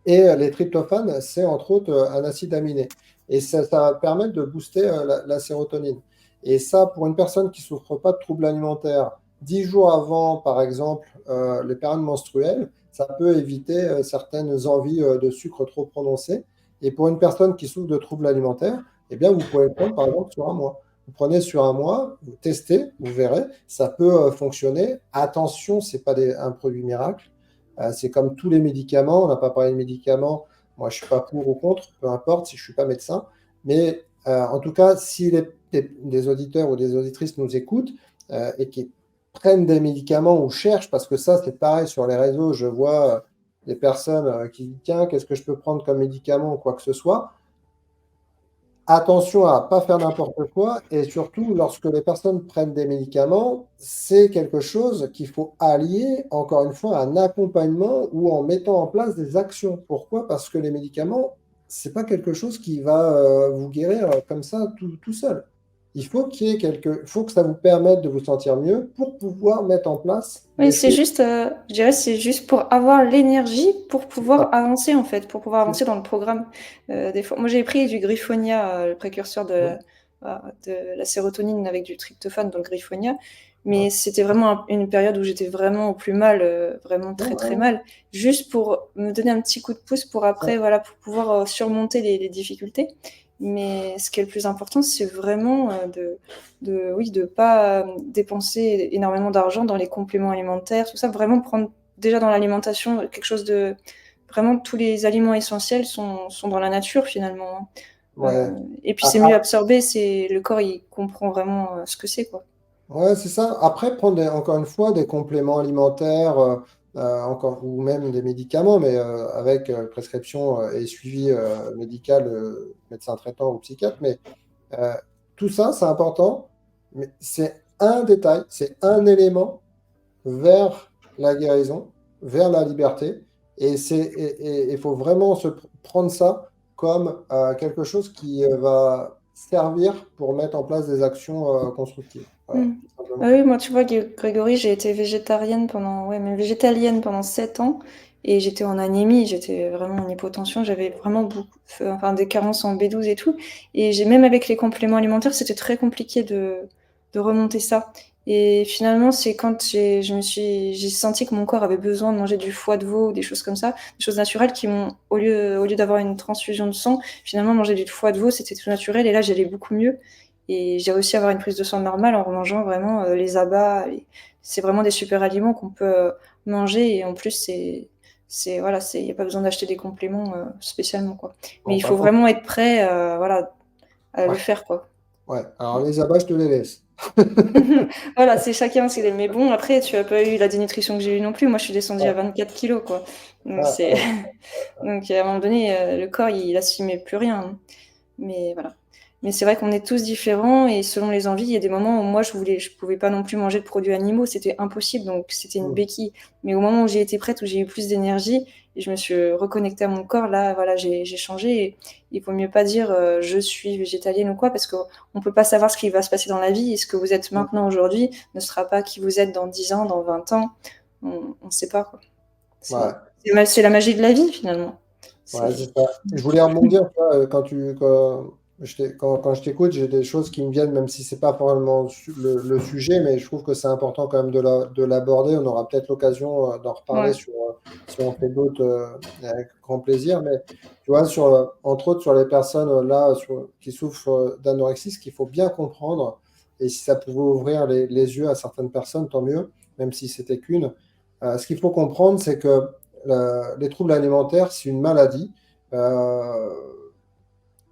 Speaker 2: Et les tryptophanes, c'est entre autres un acide aminé. Et ça va permettre de booster la sérotonine. Et ça, pour une personne qui ne souffre pas de troubles alimentaires, 10 jours avant, par exemple, les périodes menstruelles, ça peut éviter certaines envies de sucre trop prononcées. Et pour une personne qui souffre de troubles alimentaires, eh bien, vous pouvez le prendre, par exemple, sur un mois. Vous prenez sur un mois, vous testez, vous verrez, ça peut fonctionner. Attention, ce n'est pas un produit miracle. C'est comme tous les médicaments, on n'a pas parlé de médicaments, moi je ne suis pas pour ou contre, peu importe si je ne suis pas médecin, mais en tout cas, si des auditeurs ou des auditrices nous écoutent et qui prennent des médicaments ou cherchent, parce que ça c'est pareil sur les réseaux, je vois des personnes qui disent, tiens, qu'est-ce que je peux prendre comme médicament ou quoi que ce soit. Attention à ne pas faire n'importe quoi et surtout lorsque les personnes prennent des médicaments, c'est quelque chose qu'il faut allier, encore une fois, à un accompagnement ou en mettant en place des actions. Pourquoi? Parce que les médicaments, c'est pas quelque chose qui va vous guérir comme ça tout seul. Il faut il faut que ça vous permette de vous sentir mieux pour pouvoir mettre en place
Speaker 1: Oui,
Speaker 2: des
Speaker 1: c'est
Speaker 2: choses.
Speaker 1: juste, je dirais, c'est juste pour avoir l'énergie pour
Speaker 2: C'est
Speaker 1: pouvoir
Speaker 2: ça.
Speaker 1: avancer, en fait, pour pouvoir
Speaker 2: C'est
Speaker 1: avancer dans le programme. Des fois, moi, j'ai pris du Griffonia, le précurseur
Speaker 2: ça.
Speaker 1: de la sérotonine avec du tryptophane, donc Griffonia.
Speaker 2: Ouais.
Speaker 1: Mais c'était vraiment une période où j'étais vraiment au plus mal, vraiment
Speaker 2: Ouais,
Speaker 1: très,
Speaker 2: ouais,
Speaker 1: très
Speaker 2: ouais.
Speaker 1: mal, juste pour me donner un petit coup de pouce pour
Speaker 2: Ça,
Speaker 1: après, voilà, pour pouvoir surmonter les difficultés. Mais ce qui est le plus important, c'est vraiment oui, de pas dépenser énormément d'argent dans les compléments alimentaires, tout ça, vraiment prendre déjà dans l'alimentation quelque chose de vraiment tous les aliments essentiels sont dans la nature finalement.
Speaker 2: ouais.
Speaker 1: Et puis
Speaker 2: Ah,
Speaker 1: c'est mieux absorbé, c'est le corps il comprend vraiment ce que c'est quoi.
Speaker 2: ouais, c'est ça. Après, prendre encore une fois des compléments alimentaires encore, ou même des médicaments, mais avec prescription et suivi médical, médecin traitant ou psychiatre. Mais euh, tout ça, c'est important, mais c'est un détail, c'est un élément vers la guérison. vers la liberté. Et il faut vraiment prendre ça comme quelque chose qui va servir pour mettre en place des actions constructives. Voilà,
Speaker 1: Mm.
Speaker 2: tout
Speaker 1: Ah
Speaker 2: simplement.
Speaker 1: oui, moi, tu vois, Grégory, j'ai été végétarienne pendant, ouais, même végétalienne pendant 7 ans et j'étais en anémie, j'étais vraiment en hypotension, j'avais vraiment beaucoup, enfin, des carences en B12 et tout. Et même avec les compléments alimentaires, c'était très compliqué de remonter ça. Et finalement, c'est quand j'ai senti que mon corps avait besoin de manger du foie de veau ou des choses comme ça, des choses naturelles qui m'ont, au lieu d'avoir une transfusion de sang, finalement, manger du foie de veau, c'était tout naturel et là, j'allais beaucoup mieux. Et j'ai réussi à avoir une prise de sang normale en mangeant vraiment les abats. C'est vraiment des super aliments qu'on peut manger. Et en plus, voilà, il n'y a pas besoin d'acheter des compléments spécialement, quoi. Mais
Speaker 2: Bon,
Speaker 1: il
Speaker 2: par
Speaker 1: faut
Speaker 2: contre,
Speaker 1: vraiment être prêt, voilà, à le
Speaker 2: ouais,
Speaker 1: faire, quoi.
Speaker 2: ouais. Alors les abats, je te les laisse.
Speaker 1: Voilà, c'est chacun ce qu'il aime. Mais bon, après, tu n'as pas eu la dénutrition que j'ai eue non plus. Moi, je suis descendue à
Speaker 2: Ouais,
Speaker 1: 24 kilos, quoi. Donc,
Speaker 2: ouais, ouais,
Speaker 1: Donc à un moment donné, le corps, il assumait plus rien, hein. Mais voilà. Mais c'est vrai qu'on est tous différents et selon les envies, il y a des moments où moi je pouvais pas non plus manger de produits animaux, c'était impossible, donc c'était une
Speaker 2: mm,
Speaker 1: béquille. Mais au moment où j'ai été prête, où j'ai eu plus d'énergie et je me suis reconnectée à mon corps, là, voilà, j'ai changé. Et il vaut mieux pas dire je suis végétalienne ou quoi, parce qu'on peut pas savoir ce qui va se passer dans la vie. Et ce que vous êtes
Speaker 2: mm,
Speaker 1: maintenant aujourd'hui ne sera pas qui vous êtes dans 10 ans, dans 20 ans. On sait pas, quoi.
Speaker 2: ouais,
Speaker 1: C'est la magie de la vie, finalement.
Speaker 2: ouais,
Speaker 1: C'est...
Speaker 2: c'est ça. Je voulais rebondir, tu vois, quand je t'écoute, j'ai des choses qui me viennent, même si c'est pas vraiment le sujet, mais je trouve que c'est important quand même de l'aborder. On aura peut-être l'occasion d'en reparler
Speaker 1: Ouais.
Speaker 2: si on fait d'autres avec grand plaisir. Mais tu vois, entre autres sur les personnes qui souffrent d'anorexie, ce qu'il faut bien comprendre, et si ça pouvait ouvrir les yeux à certaines personnes, tant mieux, même si c'était qu'une. Ce qu'il faut comprendre, c'est que les troubles alimentaires, c'est une maladie. Euh,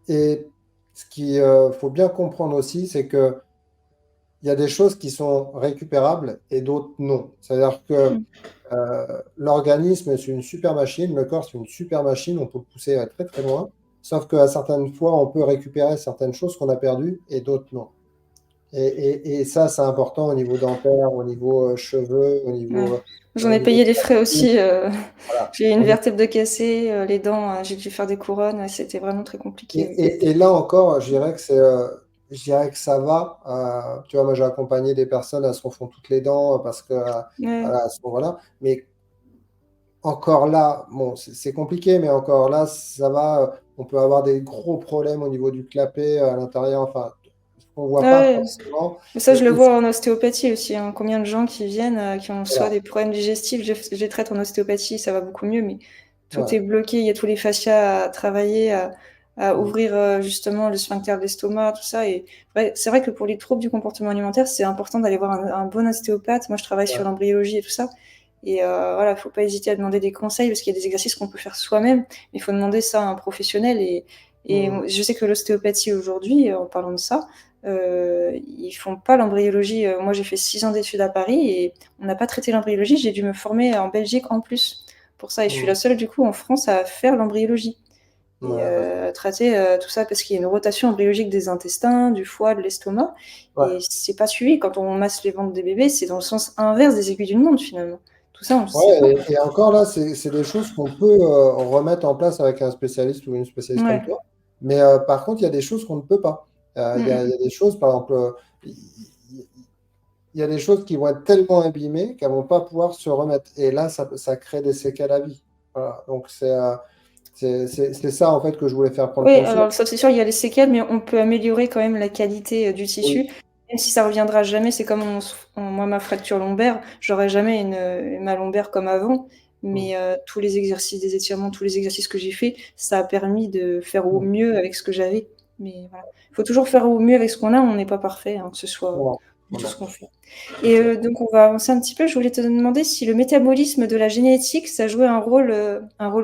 Speaker 2: et ce qu'il faut bien comprendre aussi, c'est que il y a des choses qui sont récupérables et d'autres non. C'est-à-dire que l'organisme, c'est une super machine, le corps, c'est une super machine, on peut le pousser à très très loin. Sauf qu'à certaines fois, on peut récupérer certaines choses qu'on a perdues et d'autres non. Et ça, c'est important au niveau dentaire, au niveau cheveux,
Speaker 1: Ouais. J'en
Speaker 2: au
Speaker 1: ai
Speaker 2: niveau
Speaker 1: payé les frais aussi.
Speaker 2: voilà.
Speaker 1: J'ai eu une vertèbre de cassée, les dents, j'ai dû faire des couronnes. Ouais, c'était vraiment très
Speaker 2: Et,
Speaker 1: compliqué. Oui.
Speaker 2: et là encore, je dirais que ça va. Tu vois, moi, j'ai accompagné des personnes, elles se refont toutes les dents parce que,
Speaker 1: Ouais.
Speaker 2: voilà, voilà. Mais encore là, bon, c'est compliqué, mais encore là, ça va. On peut avoir des gros problèmes au niveau du clapet à l'intérieur, enfin, ce qu'on ne voit
Speaker 1: Ah
Speaker 2: pas
Speaker 1: ouais.
Speaker 2: forcément.
Speaker 1: Mais ça, je le vois en ostéopathie aussi, hein. Combien de gens qui viennent, qui ont soit
Speaker 2: Voilà.
Speaker 1: des problèmes digestifs, je les traite en ostéopathie, ça va beaucoup mieux, mais tout
Speaker 2: Ouais.
Speaker 1: est bloqué. Il y a tous les fascias à travailler, à
Speaker 2: Mm.
Speaker 1: ouvrir justement le sphincter de l'estomac, tout ça. Et ouais, c'est vrai que pour les troubles du comportement alimentaire, c'est important d'aller voir un bon ostéopathe. Moi, je travaille sur
Speaker 2: Ouais.
Speaker 1: l'embryologie et tout ça. Et voilà, faut pas hésiter à demander des conseils parce qu'il y a des exercices qu'on peut faire soi-même, mais il faut demander ça à un professionnel. Et
Speaker 2: Mm.
Speaker 1: je sais que l'ostéopathie aujourd'hui, en parlant de ça, ils font pas l'embryologie. Moi, j'ai fait 6 ans d'études à Paris et on n'a pas traité l'embryologie. J'ai dû me former en Belgique en plus pour ça. Et je suis
Speaker 2: Mm.
Speaker 1: la seule, du coup, en France à faire l'embryologie et
Speaker 2: Ouais, bah,
Speaker 1: à traiter tout ça parce qu'il y a une rotation embryologique des intestins, du foie, de l'estomac. Et
Speaker 2: ouais.
Speaker 1: c'est pas suivi. Quand on masse les ventres des bébés, c'est dans le sens inverse des aiguilles d'une montre, finalement. Tout ça, on le sait pas.
Speaker 2: Ouais, et encore là, c'est des choses qu'on peut remettre en place avec un spécialiste ou une spécialiste comme
Speaker 1: Ouais.
Speaker 2: toi. Mais par contre, il y a des choses qu'on ne peut pas. Il y a des choses, par exemple, il y a des choses qui vont être tellement abîmées qu'elles vont pas pouvoir se remettre. Et là, ça crée des séquelles à vie. Voilà. Donc, c'est ça, en fait, que je voulais faire prendre
Speaker 1: Oui,
Speaker 2: conscience.
Speaker 1: alors ça c'est sûr, il y a les séquelles, mais on peut améliorer quand même la qualité du tissu.
Speaker 2: Oui.
Speaker 1: Même si ça reviendra jamais, c'est comme moi, ma fracture lombaire, j'aurai jamais ma lombaire comme avant.
Speaker 2: Mm.
Speaker 1: Mais tous les exercices, des étirements, tous les exercices que j'ai fait, ça a permis de faire au
Speaker 2: Mm.
Speaker 1: mieux avec ce que j'avais. Mais voilà, il faut toujours faire au mieux avec ce qu'on a, on n'est pas parfait, hein, que ce soit
Speaker 2: Non,
Speaker 1: tout
Speaker 2: non,
Speaker 1: ce qu'on fait.
Speaker 2: c'est
Speaker 1: Et
Speaker 2: clair.
Speaker 1: donc on va avancer un petit peu. Je voulais te demander si le métabolisme de la génétique, ça jouait un rôle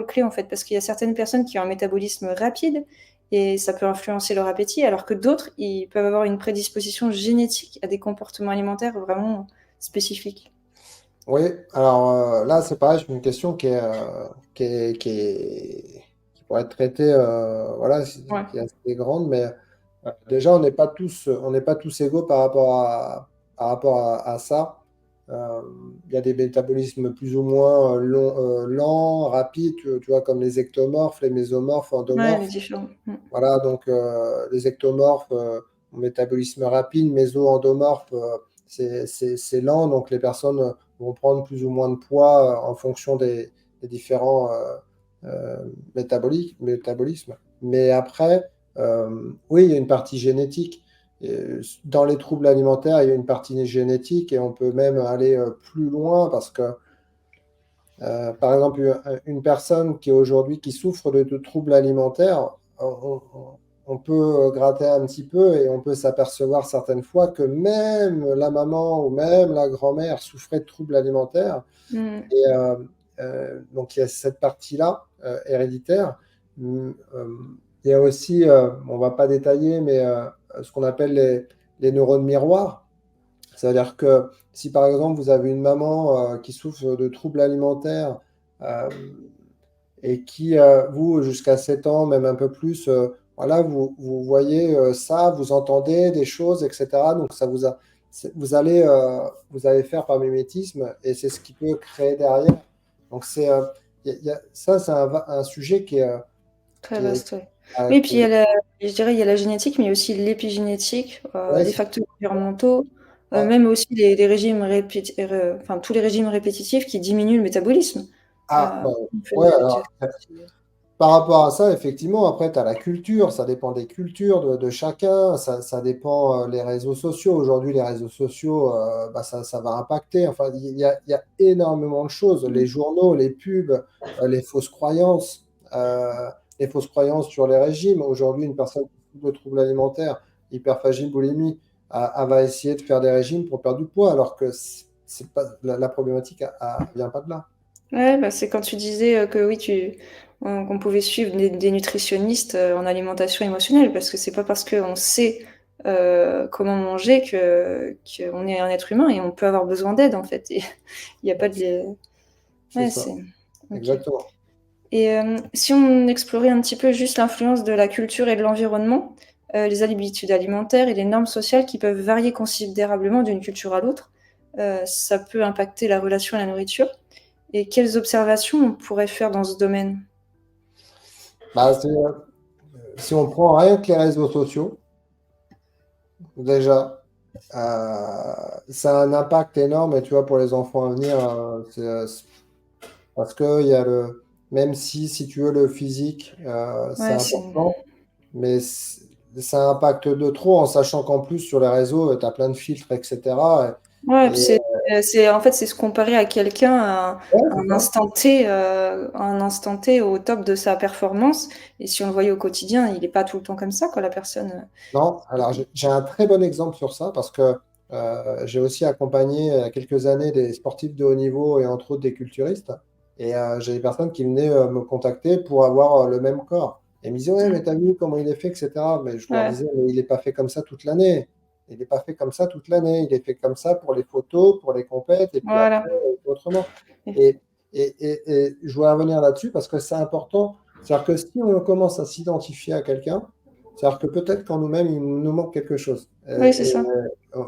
Speaker 1: clé en fait, parce qu'il y a certaines personnes qui ont un métabolisme rapide et ça peut influencer leur appétit, alors que d'autres, ils peuvent avoir une prédisposition génétique à des comportements alimentaires vraiment spécifiques.
Speaker 2: Oui, alors là, c'est pareil, c'est une question qui pourrait être traitée, voilà,
Speaker 1: Ouais.
Speaker 2: qui est assez grande, mais déjà, on n'est pas tous égaux par rapport à ça. Il y a des métabolismes plus ou moins lents, rapides, tu vois, comme les ectomorphes, les mésomorphes,
Speaker 1: Ouais, les
Speaker 2: endomorphes.
Speaker 1: différents.
Speaker 2: Voilà, donc les ectomorphes ont métabolisme rapide, méso-endomorphes, c'est lent, donc les personnes vont prendre plus ou moins de poids en fonction des différents métabolismes. Mais après, oui, il y a une partie génétique. Dans les troubles alimentaires, il y a une partie génétique et on peut même aller plus loin parce que par exemple, une personne qui aujourd'hui qui souffre de troubles alimentaires, on peut gratter un petit peu et on peut s'apercevoir certaines fois que même la maman ou même la grand-mère souffrait de troubles alimentaires.
Speaker 1: Mm.
Speaker 2: Et donc il y a cette partie-là héréditaire. Il y a aussi, on ne va pas détailler, mais ce qu'on appelle les neurones miroirs. C'est-à-dire que si par exemple vous avez une maman qui souffre de troubles alimentaires euh, et qui, vous, jusqu'à 7 ans, même un peu plus, voilà, vous voyez ça, vous entendez des choses, etc. Donc ça vous allez faire par mimétisme et c'est ce qui peut créer derrière. Donc ça, c'est un sujet
Speaker 1: Très
Speaker 2: qui est,
Speaker 1: vaste, ouais. Oui, puis je dirais, il y a la génétique, mais il y a aussi l'épigénétique,
Speaker 2: ouais,
Speaker 1: des facteurs environnementaux,
Speaker 2: ouais.
Speaker 1: même aussi les régimes enfin, tous les régimes répétitifs qui diminuent le métabolisme.
Speaker 2: Ah, bah,
Speaker 1: On fait
Speaker 2: ouais,
Speaker 1: des
Speaker 2: alors. Par rapport à ça, effectivement, après, tu as la culture, ça dépend des cultures de chacun, ça dépend les réseaux sociaux. Aujourd'hui, les réseaux sociaux, bah, ça va impacter. Enfin, il y a énormément de choses. Les journaux, les pubs, les fausses croyances, euh, les fausses croyances sur les régimes. Aujourd'hui, une personne qui souffre de troubles alimentaires, hyperphagie, boulimie, elle va essayer de faire des régimes pour perdre du poids, alors que c'est pas, la problématique vient pas de là.
Speaker 1: Ouais, bah, c'est quand tu disais que oui, qu'on pouvait suivre des nutritionnistes en alimentation émotionnelle, parce que c'est pas parce qu'on sait comment manger qu'on est un être humain et on peut avoir besoin d'aide en fait. Et il n'y a pas de.
Speaker 2: C'est
Speaker 1: Ouais,
Speaker 2: ça,
Speaker 1: c'est. Ok.
Speaker 2: exactement.
Speaker 1: Et si on explorait un petit peu juste l'influence de la culture et de l'environnement, les habitudes alimentaires et les normes sociales qui peuvent varier considérablement d'une culture à l'autre, ça peut impacter la relation à la nourriture. Et quelles observations on pourrait faire dans ce domaine?
Speaker 2: Bah, si on prend rien que les réseaux sociaux, déjà, ça a un impact énorme, et tu vois, pour les enfants à venir, parce que il y a même si tu veux, le physique, c'est
Speaker 1: Ouais,
Speaker 2: important, mais ça impacte de trop, en sachant qu'en plus, sur les réseaux, tu as plein de filtres, etc.
Speaker 1: ouais, puis
Speaker 2: Et,
Speaker 1: en fait, c'est se comparer à quelqu'un
Speaker 2: ouais,
Speaker 1: à
Speaker 2: c'est ça.
Speaker 1: un instant T au top de sa performance. Et si on le voyait au quotidien, il n'est pas tout le temps comme ça, quoi, la personne.
Speaker 2: Non, alors j'ai un très bon exemple sur ça, parce que j'ai aussi accompagné il y a quelques années des sportifs de haut niveau et entre autres des culturistes. Et j'ai des personnes qui venaient me contacter pour avoir le même corps. Et ils me disaient, ouais, mais t'as vu comment il est fait, etc. Mais je leur
Speaker 1: Ouais,
Speaker 2: disais, mais il n'est pas fait comme ça toute l'année. Il n'est pas fait comme ça toute l'année. Il est fait comme ça pour les photos, pour les compètes, et puis
Speaker 1: voilà.
Speaker 2: après, autrement. Et, et je voulais revenir là-dessus parce que c'est important. C'est-à-dire que si on commence à s'identifier à quelqu'un, c'est-à-dire que peut-être qu'en nous-mêmes, il nous manque quelque chose.
Speaker 1: Oui, c'est ça.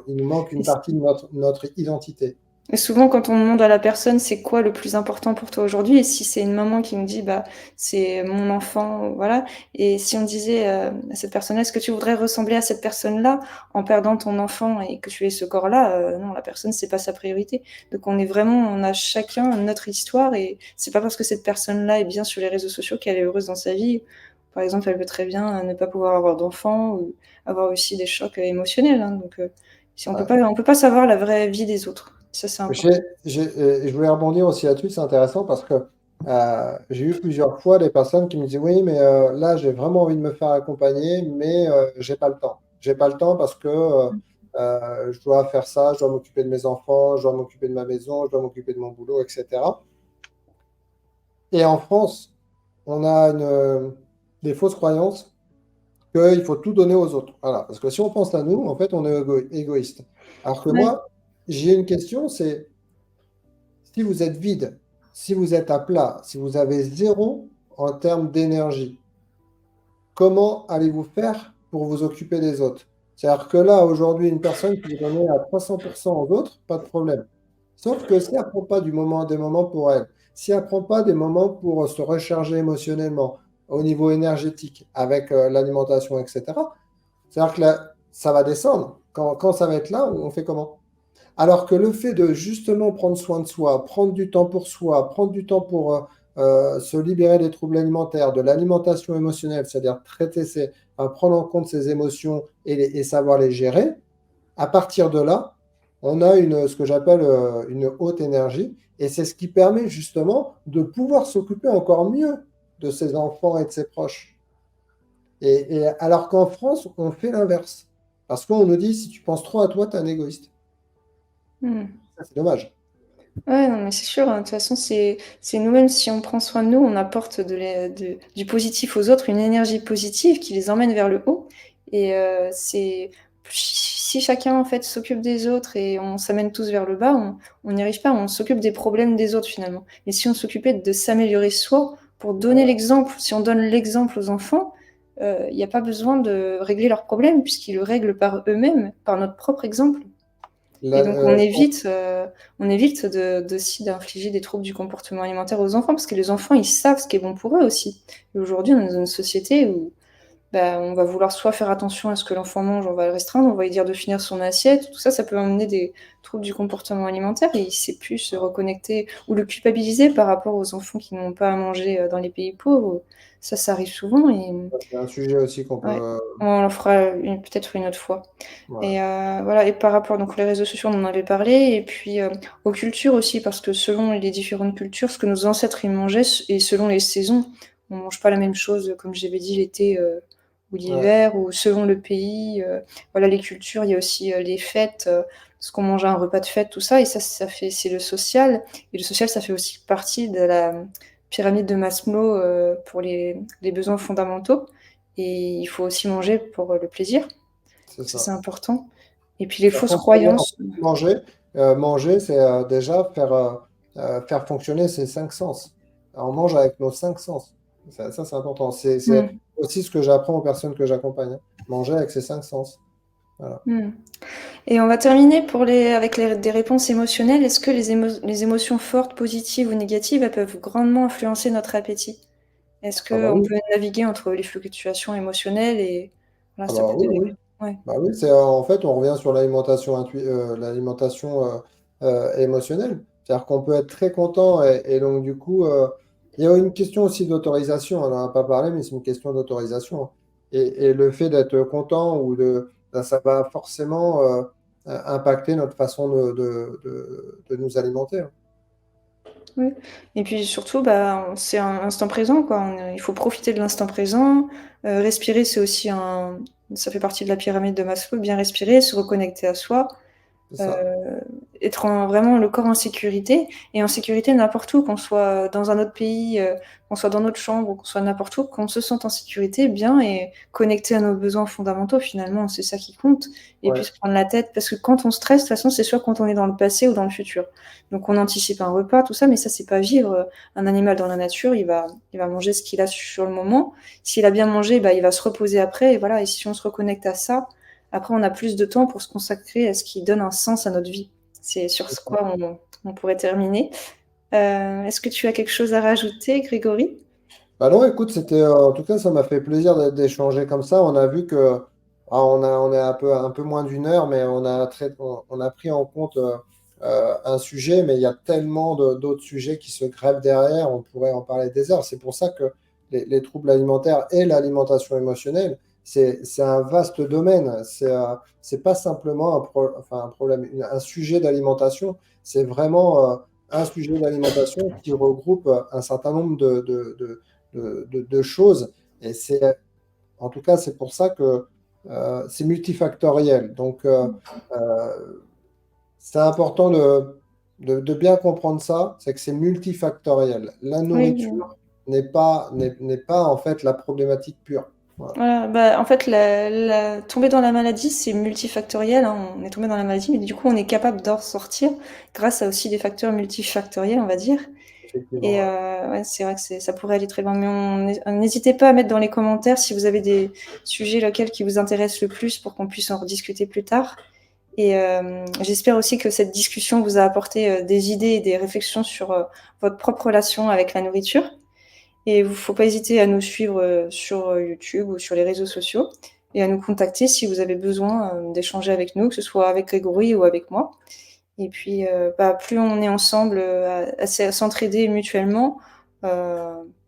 Speaker 2: Il nous manque
Speaker 1: Et
Speaker 2: une partie de notre identité.
Speaker 1: Et souvent, quand on demande à la personne c'est quoi le plus important pour toi aujourd'hui, et si c'est une maman qui nous dit bah c'est mon enfant, voilà. Et si on disait à cette personne-là, est-ce que tu voudrais ressembler à cette personne-là en perdant ton enfant et que tu aies ce corps-là, non, la personne c'est pas sa priorité. Donc on a chacun notre histoire et c'est pas parce que cette personne-là est bien sur les réseaux sociaux qu'elle est heureuse dans sa vie. Par exemple, elle peut très bien ne pas pouvoir avoir d'enfant ou avoir aussi des chocs émotionnels, hein. Donc si
Speaker 2: Ouais.
Speaker 1: on peut pas savoir la vraie vie des autres. Ça, c'est important.
Speaker 2: Je voulais rebondir aussi là-dessus, c'est intéressant parce que j'ai eu plusieurs fois des personnes qui me disaient, oui, mais là, j'ai vraiment envie de me faire accompagner, mais j'ai pas le temps. J'ai pas le temps parce que je dois faire ça, je dois m'occuper de mes enfants, je dois m'occuper de ma maison, je dois m'occuper de mon boulot, etc. Et en France, on a des fausses croyances qu'il faut tout donner aux autres. Voilà. Parce que si on pense à nous, en fait, on est égoïste. Alors que
Speaker 1: Ouais.
Speaker 2: moi, j'ai une question, c'est si vous êtes vide, si vous êtes à plat, si vous avez zéro en termes d'énergie, comment allez-vous faire pour vous occuper des autres? C'est-à-dire que là, aujourd'hui, une personne qui vous donnait à 300% aux autres, pas de problème. Sauf que si elle ne prend pas des moments pour elle, si elle ne prend pas des moments pour se recharger émotionnellement, au niveau énergétique, avec l'alimentation, etc., c'est-à-dire que là, ça va descendre. Quand ça va être là, on fait comment? Alors que le fait de justement prendre soin de soi, prendre du temps pour soi, prendre du temps pour se libérer des troubles alimentaires, de l'alimentation émotionnelle, c'est-à-dire prendre en compte ses émotions et savoir les gérer, à partir de là, on a ce que j'appelle une haute énergie, et c'est ce qui permet justement de pouvoir s'occuper encore mieux de ses enfants et de ses proches. Alors qu'en France, on fait l'inverse. Parce qu'on nous dit, si tu penses trop à toi, tu es un égoïste.
Speaker 1: Hmm.
Speaker 2: Ça, c'est dommage.
Speaker 1: Ouais, non, mais c'est sûr, hein. De toute façon, c'est nous-mêmes, si on prend soin de nous, on apporte du positif aux autres, une énergie positive qui les emmène vers le haut. Et si chacun en fait s'occupe des autres et on s'amène tous vers le bas, on n'y arrive pas, on s'occupe des problèmes des autres finalement. Mais si on s'occupait de s'améliorer soi pour donner l'exemple, si on donne l'exemple aux enfants, il n'y a pas besoin de régler leurs problèmes puisqu'ils le règlent par eux-mêmes, par notre propre exemple.
Speaker 2: La-
Speaker 1: Et donc
Speaker 2: euh,
Speaker 1: on évite aussi d'infliger des troubles du comportement alimentaire aux enfants, parce que les enfants, ils savent ce qui est bon pour eux aussi. Et aujourd'hui, on est dans une société où bah, on va vouloir soit faire attention à ce que l'enfant mange, on va le restreindre, on va lui dire de finir son assiette, tout ça, ça peut amener des troubles du comportement alimentaire, et il ne sait plus se reconnecter ou le culpabiliser par rapport aux enfants qui n'ont pas à manger dans les pays pauvres. Ça arrive souvent, et
Speaker 2: c'est un sujet aussi qu'on peut.
Speaker 1: ouais, on en fera peut-être une autre fois.
Speaker 2: Voilà.
Speaker 1: Et voilà, et par rapport donc les réseaux sociaux, on en avait parlé, et puis aux cultures aussi, parce que selon les différentes cultures, ce que nos ancêtres ils mangeaient, et selon les saisons, on mange pas la même chose, comme j'avais dit, l'été ou
Speaker 2: Ouais,
Speaker 1: l'hiver, ou selon le pays. Voilà, les cultures, il y a aussi les fêtes, ce qu'on mange à un repas de fête, tout ça, et ça fait, c'est le social. Et le social, ça fait aussi partie de la pyramide de Maslow pour les besoins fondamentaux. Et il faut aussi manger pour le plaisir.
Speaker 2: c'est
Speaker 1: Ça, c'est
Speaker 2: ça.
Speaker 1: important. Et puis les
Speaker 2: Faire
Speaker 1: fausses
Speaker 2: fonctionner, en
Speaker 1: croyances.
Speaker 2: fait, manger, c'est déjà faire fonctionner ses cinq sens. On mange avec nos cinq sens. Ça, c'est important. C'est
Speaker 1: Mm,
Speaker 2: aussi ce que j'apprends aux personnes que j'accompagne, hein. Manger avec ses cinq sens. Voilà.
Speaker 1: mm. Et on va terminer avec des réponses émotionnelles. Est-ce que les émotions fortes, positives ou négatives, elles peuvent grandement influencer notre appétit? Est-ce
Speaker 2: Ah bah
Speaker 1: qu'on
Speaker 2: oui,
Speaker 1: peut naviguer entre les fluctuations émotionnelles et voilà,
Speaker 2: ah
Speaker 1: ça
Speaker 2: bah
Speaker 1: peut
Speaker 2: oui,
Speaker 1: donner.
Speaker 2: oui.
Speaker 1: Ouais.
Speaker 2: Bah oui, en fait, on revient sur l'alimentation émotionnelle. C'est-à-dire qu'on peut être très content et donc du coup, il y a une question aussi d'autorisation. On n'en a pas parlé, mais c'est une question d'autorisation, hein. Et le fait d'être content ben, ça va forcément impacter notre façon de nous alimenter, hein.
Speaker 1: Oui. Et puis surtout, bah, c'est un instant présent, quoi. Il faut profiter de l'instant présent. Respirer, c'est aussi ça fait partie de la pyramide de Maslow. Bien respirer, se reconnecter à soi.
Speaker 2: C'est
Speaker 1: euh,
Speaker 2: ça.
Speaker 1: Être vraiment le corps en sécurité, et en sécurité n'importe où, qu'on soit dans un autre pays, qu'on soit dans notre chambre, ou qu'on soit n'importe où, qu'on se sente en sécurité, bien, et connecté à nos besoins fondamentaux, finalement, c'est ça qui compte, et puis
Speaker 2: Ouais,
Speaker 1: se prendre la tête, parce que quand on stresse, de toute façon, c'est soit quand on est dans le passé ou dans le futur. Donc on anticipe un repas, tout ça, mais ça, c'est pas vivre. Un animal dans la nature, il va manger ce qu'il a sur le moment. S'il a bien mangé, bah, il va se reposer après, et voilà, et si on se reconnecte à ça, après, on a plus de temps pour se consacrer à ce qui donne un sens à notre vie. C'est sur
Speaker 2: c'est
Speaker 1: ce
Speaker 2: ça.
Speaker 1: quoi on pourrait terminer. Est-ce que tu as quelque chose à rajouter, Grégory?
Speaker 2: Bah non, écoute, en tout cas, ça m'a fait plaisir d'échanger comme ça. On a vu que on est un peu moins d'une heure, mais on a pris en compte un sujet, mais il y a tellement d'autres sujets qui se greffent derrière. On pourrait en parler des heures. C'est pour ça que les troubles alimentaires et l'alimentation émotionnelle, c'est un vaste domaine. C'est pas simplement un problème, un sujet d'alimentation. C'est vraiment un sujet d'alimentation qui regroupe un certain nombre de choses. Et en tout cas, c'est pour ça que c'est multifactoriel. Donc, c'est important de bien comprendre ça, c'est que c'est multifactoriel. La
Speaker 1: Oui,
Speaker 2: nourriture n'est pas en fait la problématique pure. Voilà.
Speaker 1: voilà. Bah, en fait, tomber dans la maladie, c'est multifactoriel, hein. On est tombé dans la maladie, mais du coup, on est capable d'en sortir grâce à aussi des facteurs multifactoriels, on va dire.
Speaker 2: Effectivement,
Speaker 1: Et
Speaker 2: ouais.
Speaker 1: ouais, c'est vrai que ça pourrait aller très loin. Mais n'hésitez pas à mettre dans les commentaires si vous avez des sujets locaux qui vous intéressent le plus pour qu'on puisse en rediscuter plus tard. Et j'espère aussi que cette discussion vous a apporté des idées et des réflexions sur votre propre relation avec la nourriture. Et il ne faut pas hésiter à nous suivre sur YouTube ou sur les réseaux sociaux et à nous contacter si vous avez besoin d'échanger avec nous, que ce soit avec Grégory ou avec moi. Et puis, plus on est ensemble à s'entraider mutuellement,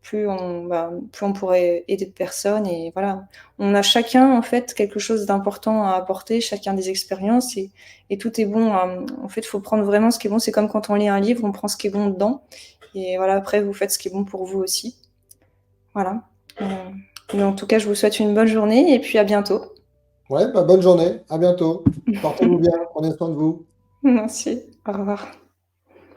Speaker 1: plus on pourrait aider de personnes. Et voilà, on a chacun en fait quelque chose d'important à apporter, chacun des expériences et tout est bon. En fait, il faut prendre vraiment ce qui est bon. C'est comme quand on lit un livre, on prend ce qui est bon dedans. Et voilà, après, vous faites ce qui est bon pour vous aussi. Voilà. Mais en tout cas, je vous souhaite une bonne journée et puis à bientôt.
Speaker 2: Ouais, bah, bonne journée, à bientôt. Portez-vous bien, prenez soin de vous.
Speaker 1: Merci. Au revoir.